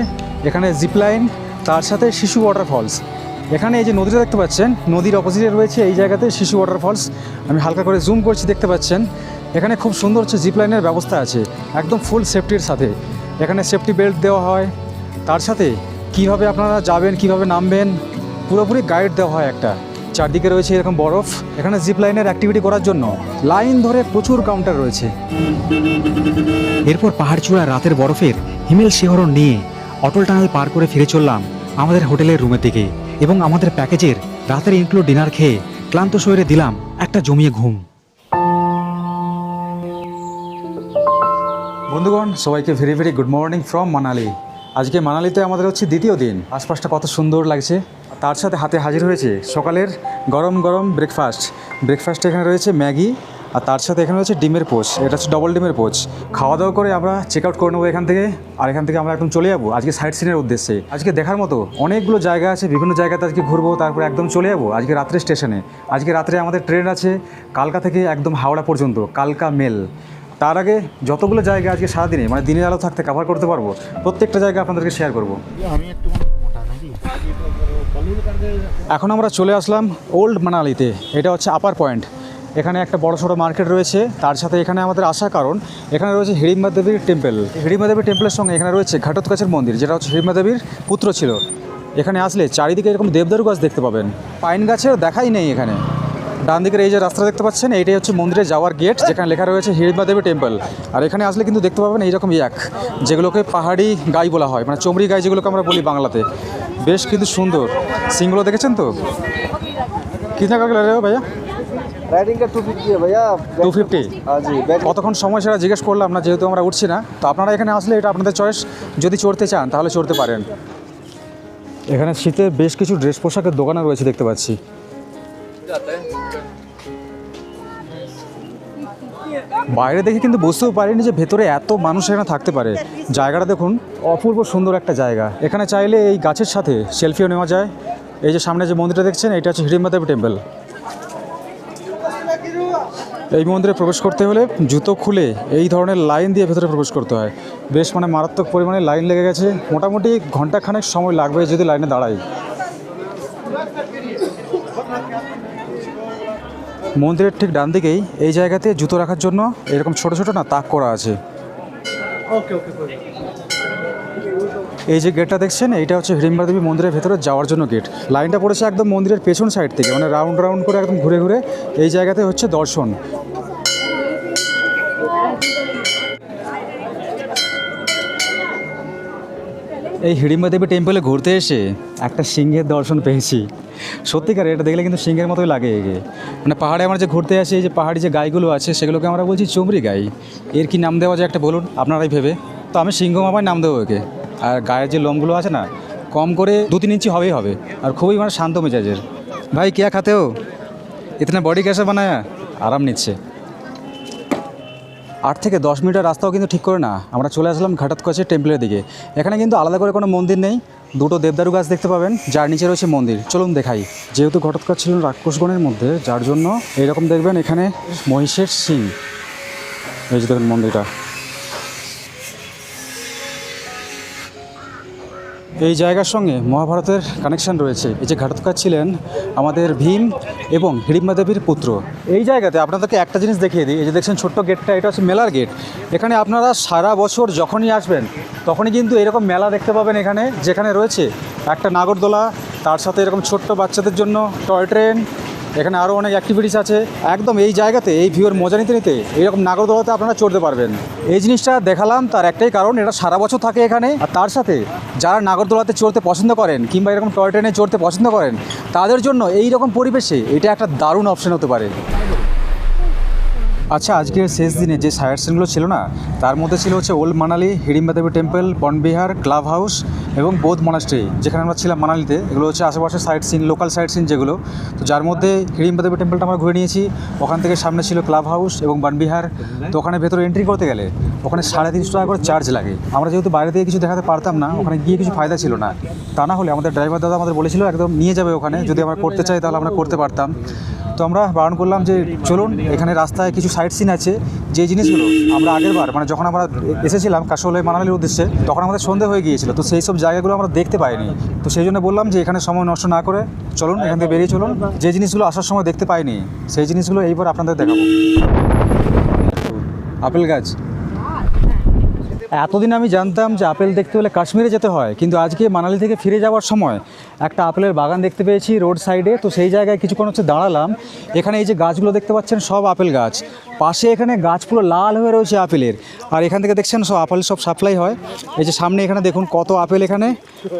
এখানে জিপ লাইন, তার সাথে শিশু ওয়াটারফলস। এখানে এই যে নদীটা দেখতে পাচ্ছেন, নদীর অপোজিটে রয়েছে এই জায়গাতে শিশু ওয়াটারফলস। আমি হালকা করে জুম করছি, দেখতে পাচ্ছেন এখানে খুব সুন্দর হচ্ছে জিপ লাইনের ব্যবস্থা আছে, একদম ফুল সেফটির সাথে। এখানে সেফটি বেল্ট দেওয়া হয়, তার সাথে কীভাবে আপনারা যাবেন, কীভাবে নামবেন, পুরোপুরি গাইড দেওয়া হয় একটা। চারদিকে রয়েছে এরকম বরফ। এখানে জিপ লাইনের অ্যাক্টিভিটি করার জন্য লাইন ধরে প্রচুর কাউন্টার রয়েছে। এরপর পাহাড় চূড়া রাতের বরফের হিমেল শিহরণ নিয়ে অটল টানেল পার করে ফিরে চললাম আমাদের হোটেলের রুমের দিকে। এবং আমাদের প্যাকেজের রাতের ইনক্লুড ডিনার খেয়ে ক্লান্ত শরীরে দিলাম একটা জমিয়ে ঘুম। বন্ধুগণ, সবাইকে very very good morning from Manali. আজকে মানালিতে আমাদের হচ্ছে দ্বিতীয় দিন। আশপাশটা কত সুন্দর লাগছে। তার সাথে হাতে হাজির হয়েছে সকালের গরম গরম ব্রেকফাস্ট। ব্রেকফাস্টে এখানে রয়েছে ম্যাগি, আর তার সাথে এখানে রয়েছে ডিমের পোচ। এটা হচ্ছে ডবল ডিমের পোচ। খাওয়া দাওয়া করে আমরা চেক আউট করে নেবো এখান থেকে। আর এখান থেকে আমরা একদম চলে যাবো আজকে সাইট সিনের উদ্দেশ্যে। আজকে দেখার মতো অনেকগুলো জায়গা আছে, বিভিন্ন জায়গাতে আজকে ঘুরবো, তারপরে একদম চলে যাবো আজকে রাত্রে স্টেশনে। আজকে রাত্রে আমাদের ট্রেন আছে কালকা থেকে একদম হাওড়া পর্যন্ত, কালকা মেল। তার আগে যতগুলো জায়গা আজকে সারাদিনে মানে দিনের আলো থাকতে কভার করতে পারবো, প্রত্যেকটা জায়গা আপনাদেরকে শেয়ার করবো। এখন আমরা চলে আসলাম ওল্ড মানালিতে। এটা হচ্ছে আপার পয়েন্ট। এখানে একটা বড় সড়ো মার্কেট রয়েছে। তার সাথে এখানে আমাদের আসার কারণ, এখানে রয়েছে হিড়িম্বা দেবীর টেম্পল। হিড়িম্বা দেবীর টেম্পলের সঙ্গে এখানে রয়েছে ঘটোৎকচের মন্দির, যেটা হচ্ছে হিড়িম্বা দেবীর পুত্র ছিল। এখানে আসলে চারিদিকে এরকম দেবদারু গাছ দেখতে পাবেন, পাইন গাছের দেখাই নেই এখানে। ডান দিকের এই যে রাস্তা দেখতে পাচ্ছেন, এইটাই হচ্ছে মন্দিরে যাওয়ার গেট, যেখানে লেখা রয়েছে হিড়িম্বা দেবী টেম্পল। আর এখানে আসলে কিন্তু দেখতে পাবেন এইরকম যেগুলোকে পাহাড়ি গাই বলা হয়, মানে চমড়ি গাই যেগুলোকে আমরা বলি বাংলাতে। বেশ কিন্তু সুন্দর সিংগুলো, দেখেছেন তো? কিতনা কাকে লাগে ভাইয়া? রাইডিং का 250 है भैया। 250। हाँ जी। কতক্ষণ সময় সেটা জিজ্ঞেস করলাম না, যেহেতু আমরা উঠছি না। তো আপনারা এখানে আসলে এটা আপনাদের চয়েস, যদি চড়তে চান তাহলে চড়তে পারেন। এখানে শীতের বেশ কিছু ড্রেস পোশাকের দোকানে রয়েছে দেখতে পাচ্ছি। বাইরে দেখে কিন্তু বুঝতেও পারিনি যে ভেতরে এত মানুষ এখানে থাকতে পারে। জায়গাটা দেখুন, অপূর্ব সুন্দর একটা জায়গা। এখানে চাইলে এই গাছের সাথে সেলফিও নেওয়া যায়। এই যে সামনে যে মন্দিরটা দেখছেন, এটা হচ্ছে হিড়িম্বা দেবী টেম্পল। এই মন্দিরে প্রবেশ করতে হলে জুতো খুলে এই ধরনের লাইন দিয়ে ভেতরে প্রবেশ করতে হয়। বেশ মানে মারাত্মক পরিমাণে লাইন লেগে গেছে, মোটামুটি ঘন্টাখানেক সময় লাগবে যদি লাইনে দাঁড়াই। মন্দিরের ঠিক ডান দিকেই এই জায়গাতে জুতো রাখার জন্য এরকম ছোট ছোট না তাক করা আছে। এই যে গেটটা দেখছেন, এইটা হচ্ছে হিড়িম্বা দেবী মন্দিরের ভেতরে যাওয়ার জন্য গেট। লাইনটা পড়েছে একদম মন্দিরের পেছন সাইড থেকে, মানে রাউন্ড রাউন্ড করে একদম ঘুরে ঘুরে এই জায়গাতে হচ্ছে দর্শন। এই হিড়িম্বা দেবী টেম্পলে ঘুরতে এসে একটা সিংহের দর্শন পেয়েছি। সত্যিকার এটা দেখলে কিন্তু সিংহের মতোই লাগে এগে। মানে পাহাড়ে আমরা যে ঘুরতে আসি, এই যে পাহাড়ি যে গাইগুলো আছে সেগুলোকে আমরা বলছি চমড়ি গাই। এর কি নাম দেওয়া যায় একটা বলুন আপনারাই ভেবে। তো আমি সিংহ মামায় নাম দেবো একে। আর গায়ের যে লোমগুলো আছে না, কম করে 2-3 ইঞ্চি হবেই হবে। আর খুবই মানে শান্ত মেজাজের। ভাই क्या खाते हो? इतना बॉडी कैसे बनाया? আরাম নিচ্ছে। 8 থেকে 10 মিনিটের রাস্তাও কিন্তু ঠিক করে না আমরা চলে আসলাম ঘটোৎকচের টেম্পলের দিকে। এখানে কিন্তু আলাদা করে কোনো মন্দির নেই, দুটো দেবদারু গাছ দেখতে পাবেন, যার নিচে রয়েছে মন্দির। চলুন দেখাই। যেহেতু ঘটোৎকচ ছিলেন রাক্ষসগণের মধ্যে, যার জন্য এইরকম দেখবেন এখানে মহিষের শিং। এই যে দেখুন মন্দিরটা, এই জায়গার সঙ্গে মহাভারতের কানেকশন রয়েছে। এই যে ঘটোৎকচ ছিলেন আমাদের ভীম এবং হিড়িম্বা দেবীর পুত্র। এই জায়গাতে আপনাদেরকে একটা জিনিস দেখিয়ে দিই। এই যে দেখছেন ছোট্ট গেটটা, এটা হচ্ছে মেলার গেট। এখানে আপনারা সারা বছর যখনই আসবেন তখনই কিন্তু এরকম মেলা দেখতে পাবেন এখানে, যেখানে রয়েছে একটা নাগরদোলা, তার সাথে এরকম ছোট্ট বাচ্চাদের জন্য টয় ট্রেন, এখানে আরও অনেক অ্যাক্টিভিটিস আছে। একদম এই জায়গাতে এই ভিউয়ের মজা নিতে নিতে এইরকম নাগরদোলাতে আপনারা চড়তে পারবেন। এই জিনিসটা দেখালাম তার একটাই কারণ, এটা সারা বছর থাকে এখানে। আর তার সাথে যারা নাগরদোলাতে চড়তে পছন্দ করেন কিংবা এরকম টয় ট্রেনে চড়তে পছন্দ করেন, তাদের জন্য এই রকম পরিবেশে এটা একটা দারুণ অপশন হতে পারে। আচ্ছা, আজকের শেষ দিনে যে সাইট সিনগুলো ছিল না, তার মধ্যে ছিল হচ্ছে ওল্ড মানালি, হিড়িম্বা দেবী টেম্পল, বনবিহার, ক্লাব হাউস এবং বৌদ্ধ মনাস্ট্রি, যেখানে আমরা ছিলাম মানালিতে। এগুলো হচ্ছে আশেপাশের sightseeing, local sightseeing যেগুলো। তো যার মধ্যে হিড়িম্বা দেবী টেম্পলটা আমরা ঘুরে নিয়েছি। ওখান থেকে সামনে ছিল ক্লাব হাউস এবং বনবিহার। তো ওখানে ভেতরে এন্ট্রি করতে গেলে ওখানে 350 টাকা করে চার্জ লাগে। আমরা যেহেতু বাইরে থেকে কিছু দেখাতে পারতাম না, ওখানে গিয়ে কিছু ফায়দা ছিল না। তা না হলে আমাদের ড্রাইভার দাদা আমাদের বলেছিল একদম নিয়ে যাবে ওখানে, যদি আমরা করতে চাই তাহলে আমরা করতে পারতাম। তো আমরা বারণ করলাম যে চলুন, এখানে রাস্তায় কিছু সাইট সিন আছে, যে জিনিসগুলো আমরা আগের বার মানে যখন আমরা এসেছিলাম কাশোলে মানালির উদ্দেশ্যে, তখন আমাদের সন্ধে হয়ে গিয়েছিল। তো সেই সব জায়গাগুলো আমরা দেখতে পাইনি। তো সেই জন্য বললাম যে এখানে সময় নষ্ট না করে চলুন এখান থেকে বেরিয়ে চলুন, যে জিনিসগুলো আসার সময় দেখতে পাইনি সেই জিনিসগুলো এইবার আপনাদের দেখাবো। আপেল গাছ, এতদিন আমি জানতাম যে আপেল দেখতে হলে কাশ্মীরে যেতে হয়, কিন্তু আজকে মানালি থেকে ফিরে যাওয়ার সময় একটা আপেলের বাগান দেখতে পেয়েছি রোড সাইডে। তো সেই জায়গায় কিছুক্ষণ হচ্ছে দাঁড়ালাম। এখানে এই যে গাছগুলো দেখতে পাচ্ছেন সব আপেল গাছ, পাশে এখানে গাছ পুরো লাল হয়ে রয়েছে আপেলের। আর এখান থেকে দেখছেন সব আপেল সব সাপ্লাই হয়। এই যে সামনে এখানে দেখুন কত আপেল এখানে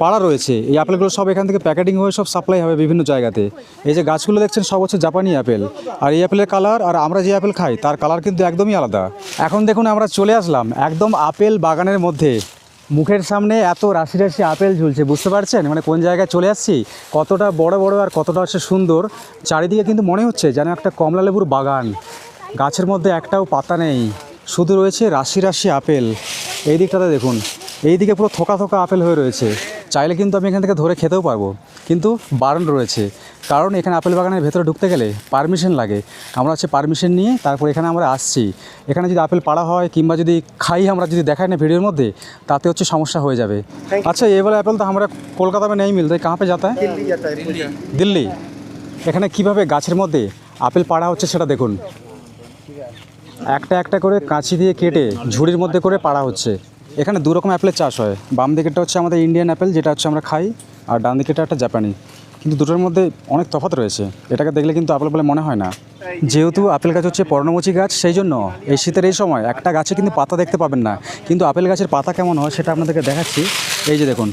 পাড়া রয়েছে। এই আপেলগুলো সব এখান থেকে প্যাকেটিং হয়ে সব সাপ্লাই হবে বিভিন্ন জায়গাতে। এই যে গাছগুলো দেখছেন সব হচ্ছে জাপানি আপেল। আর এই আপেলের কালার আর আমরা যে আপেল খাই তার কালার কিন্তু একদমই আলাদা। এখন দেখুন আমরা চলে আসলাম একদম আপেল বাগানের মধ্যে। মুখের সামনে এত রাশি রাশি আপেল ঝুলছে, বুঝতে পারছেন মানে কোন জায়গায় চলে আসছি, কতটা বড় বড় আর কতটা হচ্ছে সুন্দর। চারিদিকে কিন্তু মনে হচ্ছে যেন একটা কমলা লেবুর বাগান। গাছের মধ্যে একটাও পাতা নেই, শুধু রয়েছে রাশি রাশি আপেল। এই দিকটাতে দেখুন, এই দিকে পুরো থোকা থোকা আপেল হয়ে রয়েছে। চাইলে কিন্তু আমি এখান থেকে ধরে খেতেও পারবো, কিন্তু বারণ রয়েছে, কারণ এখানে আপেল বাগানের ভেতরে ঢুকতে গেলে পারমিশন লাগে। আমরা হচ্ছে পারমিশন নিয়ে তারপর এখানে আমরা আসছি। এখানে যদি আপেল পাড়া হয় কিংবা যদি খাই, আমরা যদি দেখাই না ভিডিওর মধ্যে, তাতে হচ্ছে সমস্যা হয়ে যাবে। अच्छा ये वाला एप्पल तो हमारा कोलकाता में नहीं मिलता है, कहाँ पे जाता है? দিল্লি যেতে হয় দিল্লি। এখানে কিভাবে গাছের মধ্যে আপেল পাড়া হচ্ছে সেটা দেখুন। একটা একটা করে কাঁচি দিয়ে কেটে ঝুড়ির মধ্যে করে পাড়া হচ্ছে। এখানে দু রকম অ্যাপেলের চাষ হয়। বাম দিকেরটা হচ্ছে আমাদের ইন্ডিয়ান অ্যাপেল, যেটা হচ্ছে আমরা খাই, আর ডান দিকেরটা একটা জাপানি। কিন্তু দুটোর মধ্যে অনেক তফাৎ রয়েছে। এটাকে দেখলে কিন্তু আপেল বলে মনে হয় না। যেহেতু আপেল গাছ হচ্ছে পর্ণমোচী গাছ, সেই জন্য এই শীতের এই সময় একটা গাছে কিন্তু পাতা দেখতে পাবেন না। কিন্তু আপেল গাছের পাতা কেমন হয় সেটা আপনাদেরকে দেখাচ্ছি। এই যে দেখুন,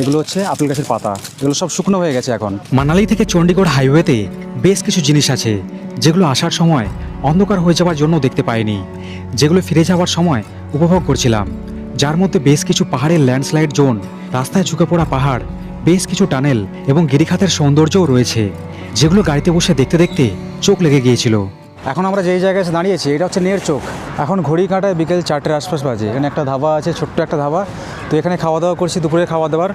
এগুলো হচ্ছে আপেল গাছের পাতা, এগুলো সব শুকনো হয়ে গেছে এখন। মানালি থেকে চণ্ডীগড় হাইওয়েতে বেশ কিছু জিনিস আছে যেগুলো আসার সময় অন্ধকার হয়ে যাওয়ার জন্য দেখতে পাইনি, যেগুলো ফিরে যাওয়ার সময় উপভোগ করছিলাম। যার মধ্যে বেশ কিছু পাহাড়ের ল্যান্ডস্লাইড জোন, রাস্তায় ঝুঁকে পড়া পাহাড়, বেশ কিছু টানেল এবং গিরিখাতের সৌন্দর্যও রয়েছে, যেগুলো গাড়িতে বসে দেখতে দেখতে চোখ লেগে গিয়েছিল। এখন আমরা যেই জায়গায় এসে দাঁড়িয়েছি এটা হচ্ছে নের চোখ। এখন ঘড়ি কাঁটায় বিকেল 4টের আশপাশ বাজে। এখানে একটা ধাবা আছে, ছোট্ট একটা ধাবা। তো এখানে খাওয়া দাওয়া করছি, দুপুরে খাওয়া দাওয়ার।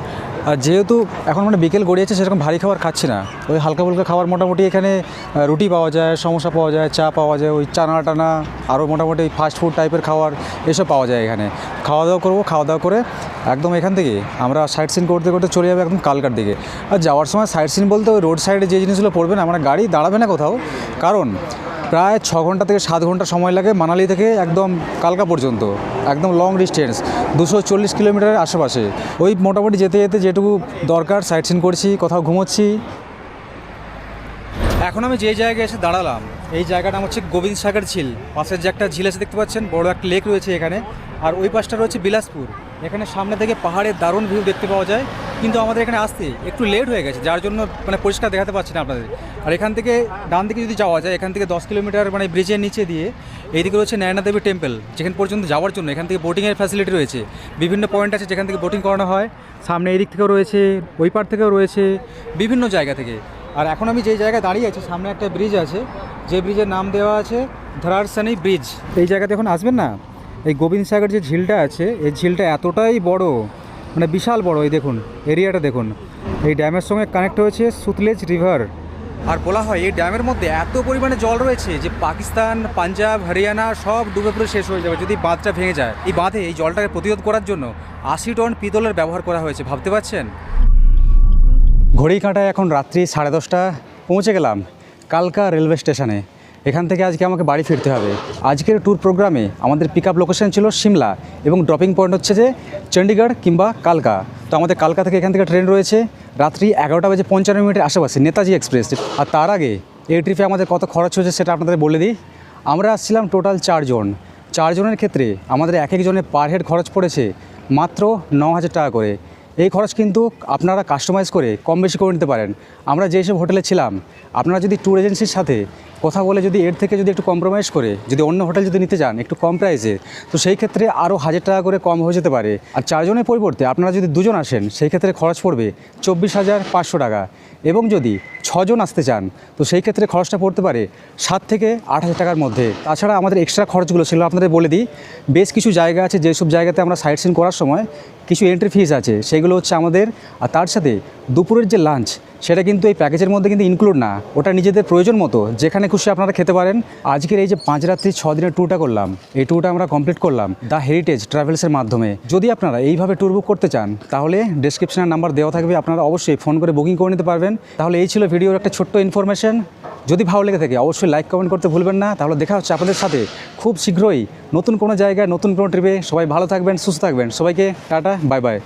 আর যেহেতু এখন মানে বিকেল গড়িয়েছে, সেরকম ভারী খাবার খাচ্ছি না, ওই হালকা ফুলকা খাবার। মোটামুটি এখানে রুটি পাওয়া যায়, সমোসা পাওয়া যায়, চা পাওয়া যায়, ওই চানা টানা আরও মোটামুটি ফাস্ট ফুড টাইপের খাবার এসব পাওয়া যায় এখানে। খাওয়া দাওয়া করবো, খাওয়া দাওয়া করে একদম এখান থেকে আমরা সাইট সিন করতে করতে চলে যাবে একদম কালকার দিকে। আর যাওয়ার সময় সাইট সিন বলতে ওই রোড সাইডে যে জিনিসগুলো পড়বে না, আমরা গাড়ি দাঁড়াবে না কোথাও, কারণ প্রায় 6 ঘন্টা থেকে 7 ঘন্টা সময় লাগে মানালি থেকে একদম কালকা পর্যন্ত, একদম লং ডিস্টেন্স, 240 কিলোমিটারের আশেপাশে। ওই মোটামুটি যেতে যেতে যেটুকু দরকার সাইট সিন করছি, কোথাও ঘুমোচ্ছি। এখন আমি যে জায়গায় এসে দাঁড়ালাম, এই জায়গাটা হচ্ছে গোবিন্দ সাগর ঝিল। পাশের যে একটা ঝিল আছে দেখতে পাচ্ছেন, বড় একটা লেক রয়েছে এখানে। আর ওই পাশটা রয়েছে বিলাসপুর। এখানে সামনে থেকে পাহাড়ের দারুণ ভিউ দেখতে পাওয়া যায়, কিন্তু আমাদের এখানে আসতে একটু লেট হয়ে গেছে, যার জন্য মানে পরিষ্কার দেখাতে পারছি না আপনাদের। আর এখান থেকে ডান দিকে যদি যাওয়া যায়, এখান থেকে 10 কিলোমিটার মানে ব্রিজের নিচে দিয়ে এইদিকে রয়েছে নয়না দেবী টেম্পল, যেখানে পর্যন্ত যাওয়ার জন্য এখান থেকে বোটিংয়ের ফ্যাসিলিটি রয়েছে। বিভিন্ন পয়েন্ট আছে যেখান থেকে বোটিং করানো হয়। সামনে এই দিক থেকেও রয়েছে, ওই পার থেকেও রয়েছে, বিভিন্ন জায়গা থেকে। আর এখন আমি যেই জায়গায় দাঁড়িয়ে আছি, সামনে একটা ব্রিজ আছে, যে ব্রিজের নাম দেওয়া আছে ধরারসানি ব্রিজ। এই জায়গাতে এখন আসবেন না, এই গোবিন্দ সাগর যে ঝিলটা আছে, এই ঝিলটা এতটাই বড়, মানে বিশাল বড়। এই দেখুন এরিয়াটা দেখুন, এই ড্যামের সঙ্গে কানেক্ট হয়েছে সুতলেজ রিভার। আর বলা হয় এই ড্যামের মধ্যে এত পরিমাণে জল রয়েছে যে পাকিস্তান, পাঞ্জাব, হরিয়ানা সব ডুবে পুরো শেষ হয়ে যাবে যদি বাঁধটা ভেঙে যায়। এই বাঁধে এই জলটাকে প্রতিরোধ করার জন্য 80 টন পিতলের ব্যবহার করা হয়েছে, ভাবতে পারছেন? ঘড়ি কাঁটায় এখন রাত্রি 10:30 পৌঁছে গেলাম কালকা রেলওয়ে স্টেশনে। এখান থেকে আজকে আমাকে বাড়ি ফিরতে হবে। আজকের ট্যুর প্রোগ্রামে আমাদের পিক আপ লোকেশন ছিল সিমলা এবং ড্রপিং পয়েন্ট হচ্ছে যে চণ্ডীগড় কিংবা কালকা। তো আমাদের কালকা থেকে এখান থেকে ট্রেন রয়েছে রাত্রি 11:55 আশেপাশে, নেতাজি এক্সপ্রেস। আর তার আগে এই ট্রিপে আমাদের কত খরচ হয়েছে সেটা আপনাদের বলে দিই। আমরা আসছিলাম টোটাল 4 জন। 4 জনের ক্ষেত্রে আমাদের এক একজনের পার হেড খরচ পড়েছে মাত্র 9,000 টাকা করে। এই খরচ কিন্তু আপনারা কাস্টমাইজ করে কম বেশি করে নিতে পারেন। আমরা যেসব হোটেলে ছিলাম, আপনারা যদি ট্যুর এজেন্সির সাথে কথা বলে যদি এর থেকে যদি একটু কম্প্রোমাইজ করে যদি অন্য হোটেল যদি নিতে যান একটু কম প্রাইসে, তো সেই ক্ষেত্রে আরও 1,000 টাকা করে কম হয়ে যেতে পারে। আর 4 জনের পরিবর্তে আপনারা যদি 2 জন আসেন সেই ক্ষেত্রে খরচ পড়বে 24,500 টাকা। এবং যদি 6 জন আসতে চান তো সেই ক্ষেত্রে খরচটা পড়তে পারে 7 থেকে 8,000 টাকার মধ্যে। তাছাড়া আমাদের এক্সট্রা খরচগুলো সেগুলো আপনাদের বলে দিই। বেশ কিছু জায়গা আছে যেসব জায়গাতে আমরা সাইট সিন করার সময় কিছু এন্ট্রি ফিজ আছে, সেগুলো হচ্ছে আমাদের। আর তার সাথে দুপুরের যে লাঞ্চ সেটা কিন্তু এই প্যাকেজের মধ্যে কিন্তু ইনক্লুড না, ওটা নিজেদের প্রয়োজন মতো যেখানে খুশি আপনারা খেতে পারেন। আজকের এই যে 5 রাত্রি 6 দিনের ট্যুরটা করলাম, এই ট্যুরটা আমরা কমপ্লিট করলাম দ্য হেরিটেজ ট্রাভেলসের মাধ্যমে। যদি আপনারা এইভাবে ট্যুর বুক করতে চান তাহলে ডেসক্রিপশনের নাম্বার দেওয়া থাকবে, আপনারা অবশ্যই ফোন করে বুকিং করে নিতে পারবেন। তাহলে এই ছিল ভিডিওর একটা ছোট্ট ইনফরমেশন। যদি ভালো লেগে থাকে অবশ্যই লাইক কমেন্ট করতে ভুলবেন না। তাহলে দেখা হচ্ছে আপনাদের সাথে খুব শীঘ্রই নতুন কোনো জায়গায় নতুন কোনো ট্রিপে। সবাই ভালো থাকবেন, সুস্থ থাকবেন। সবাইকে টাটা, বাই বাই।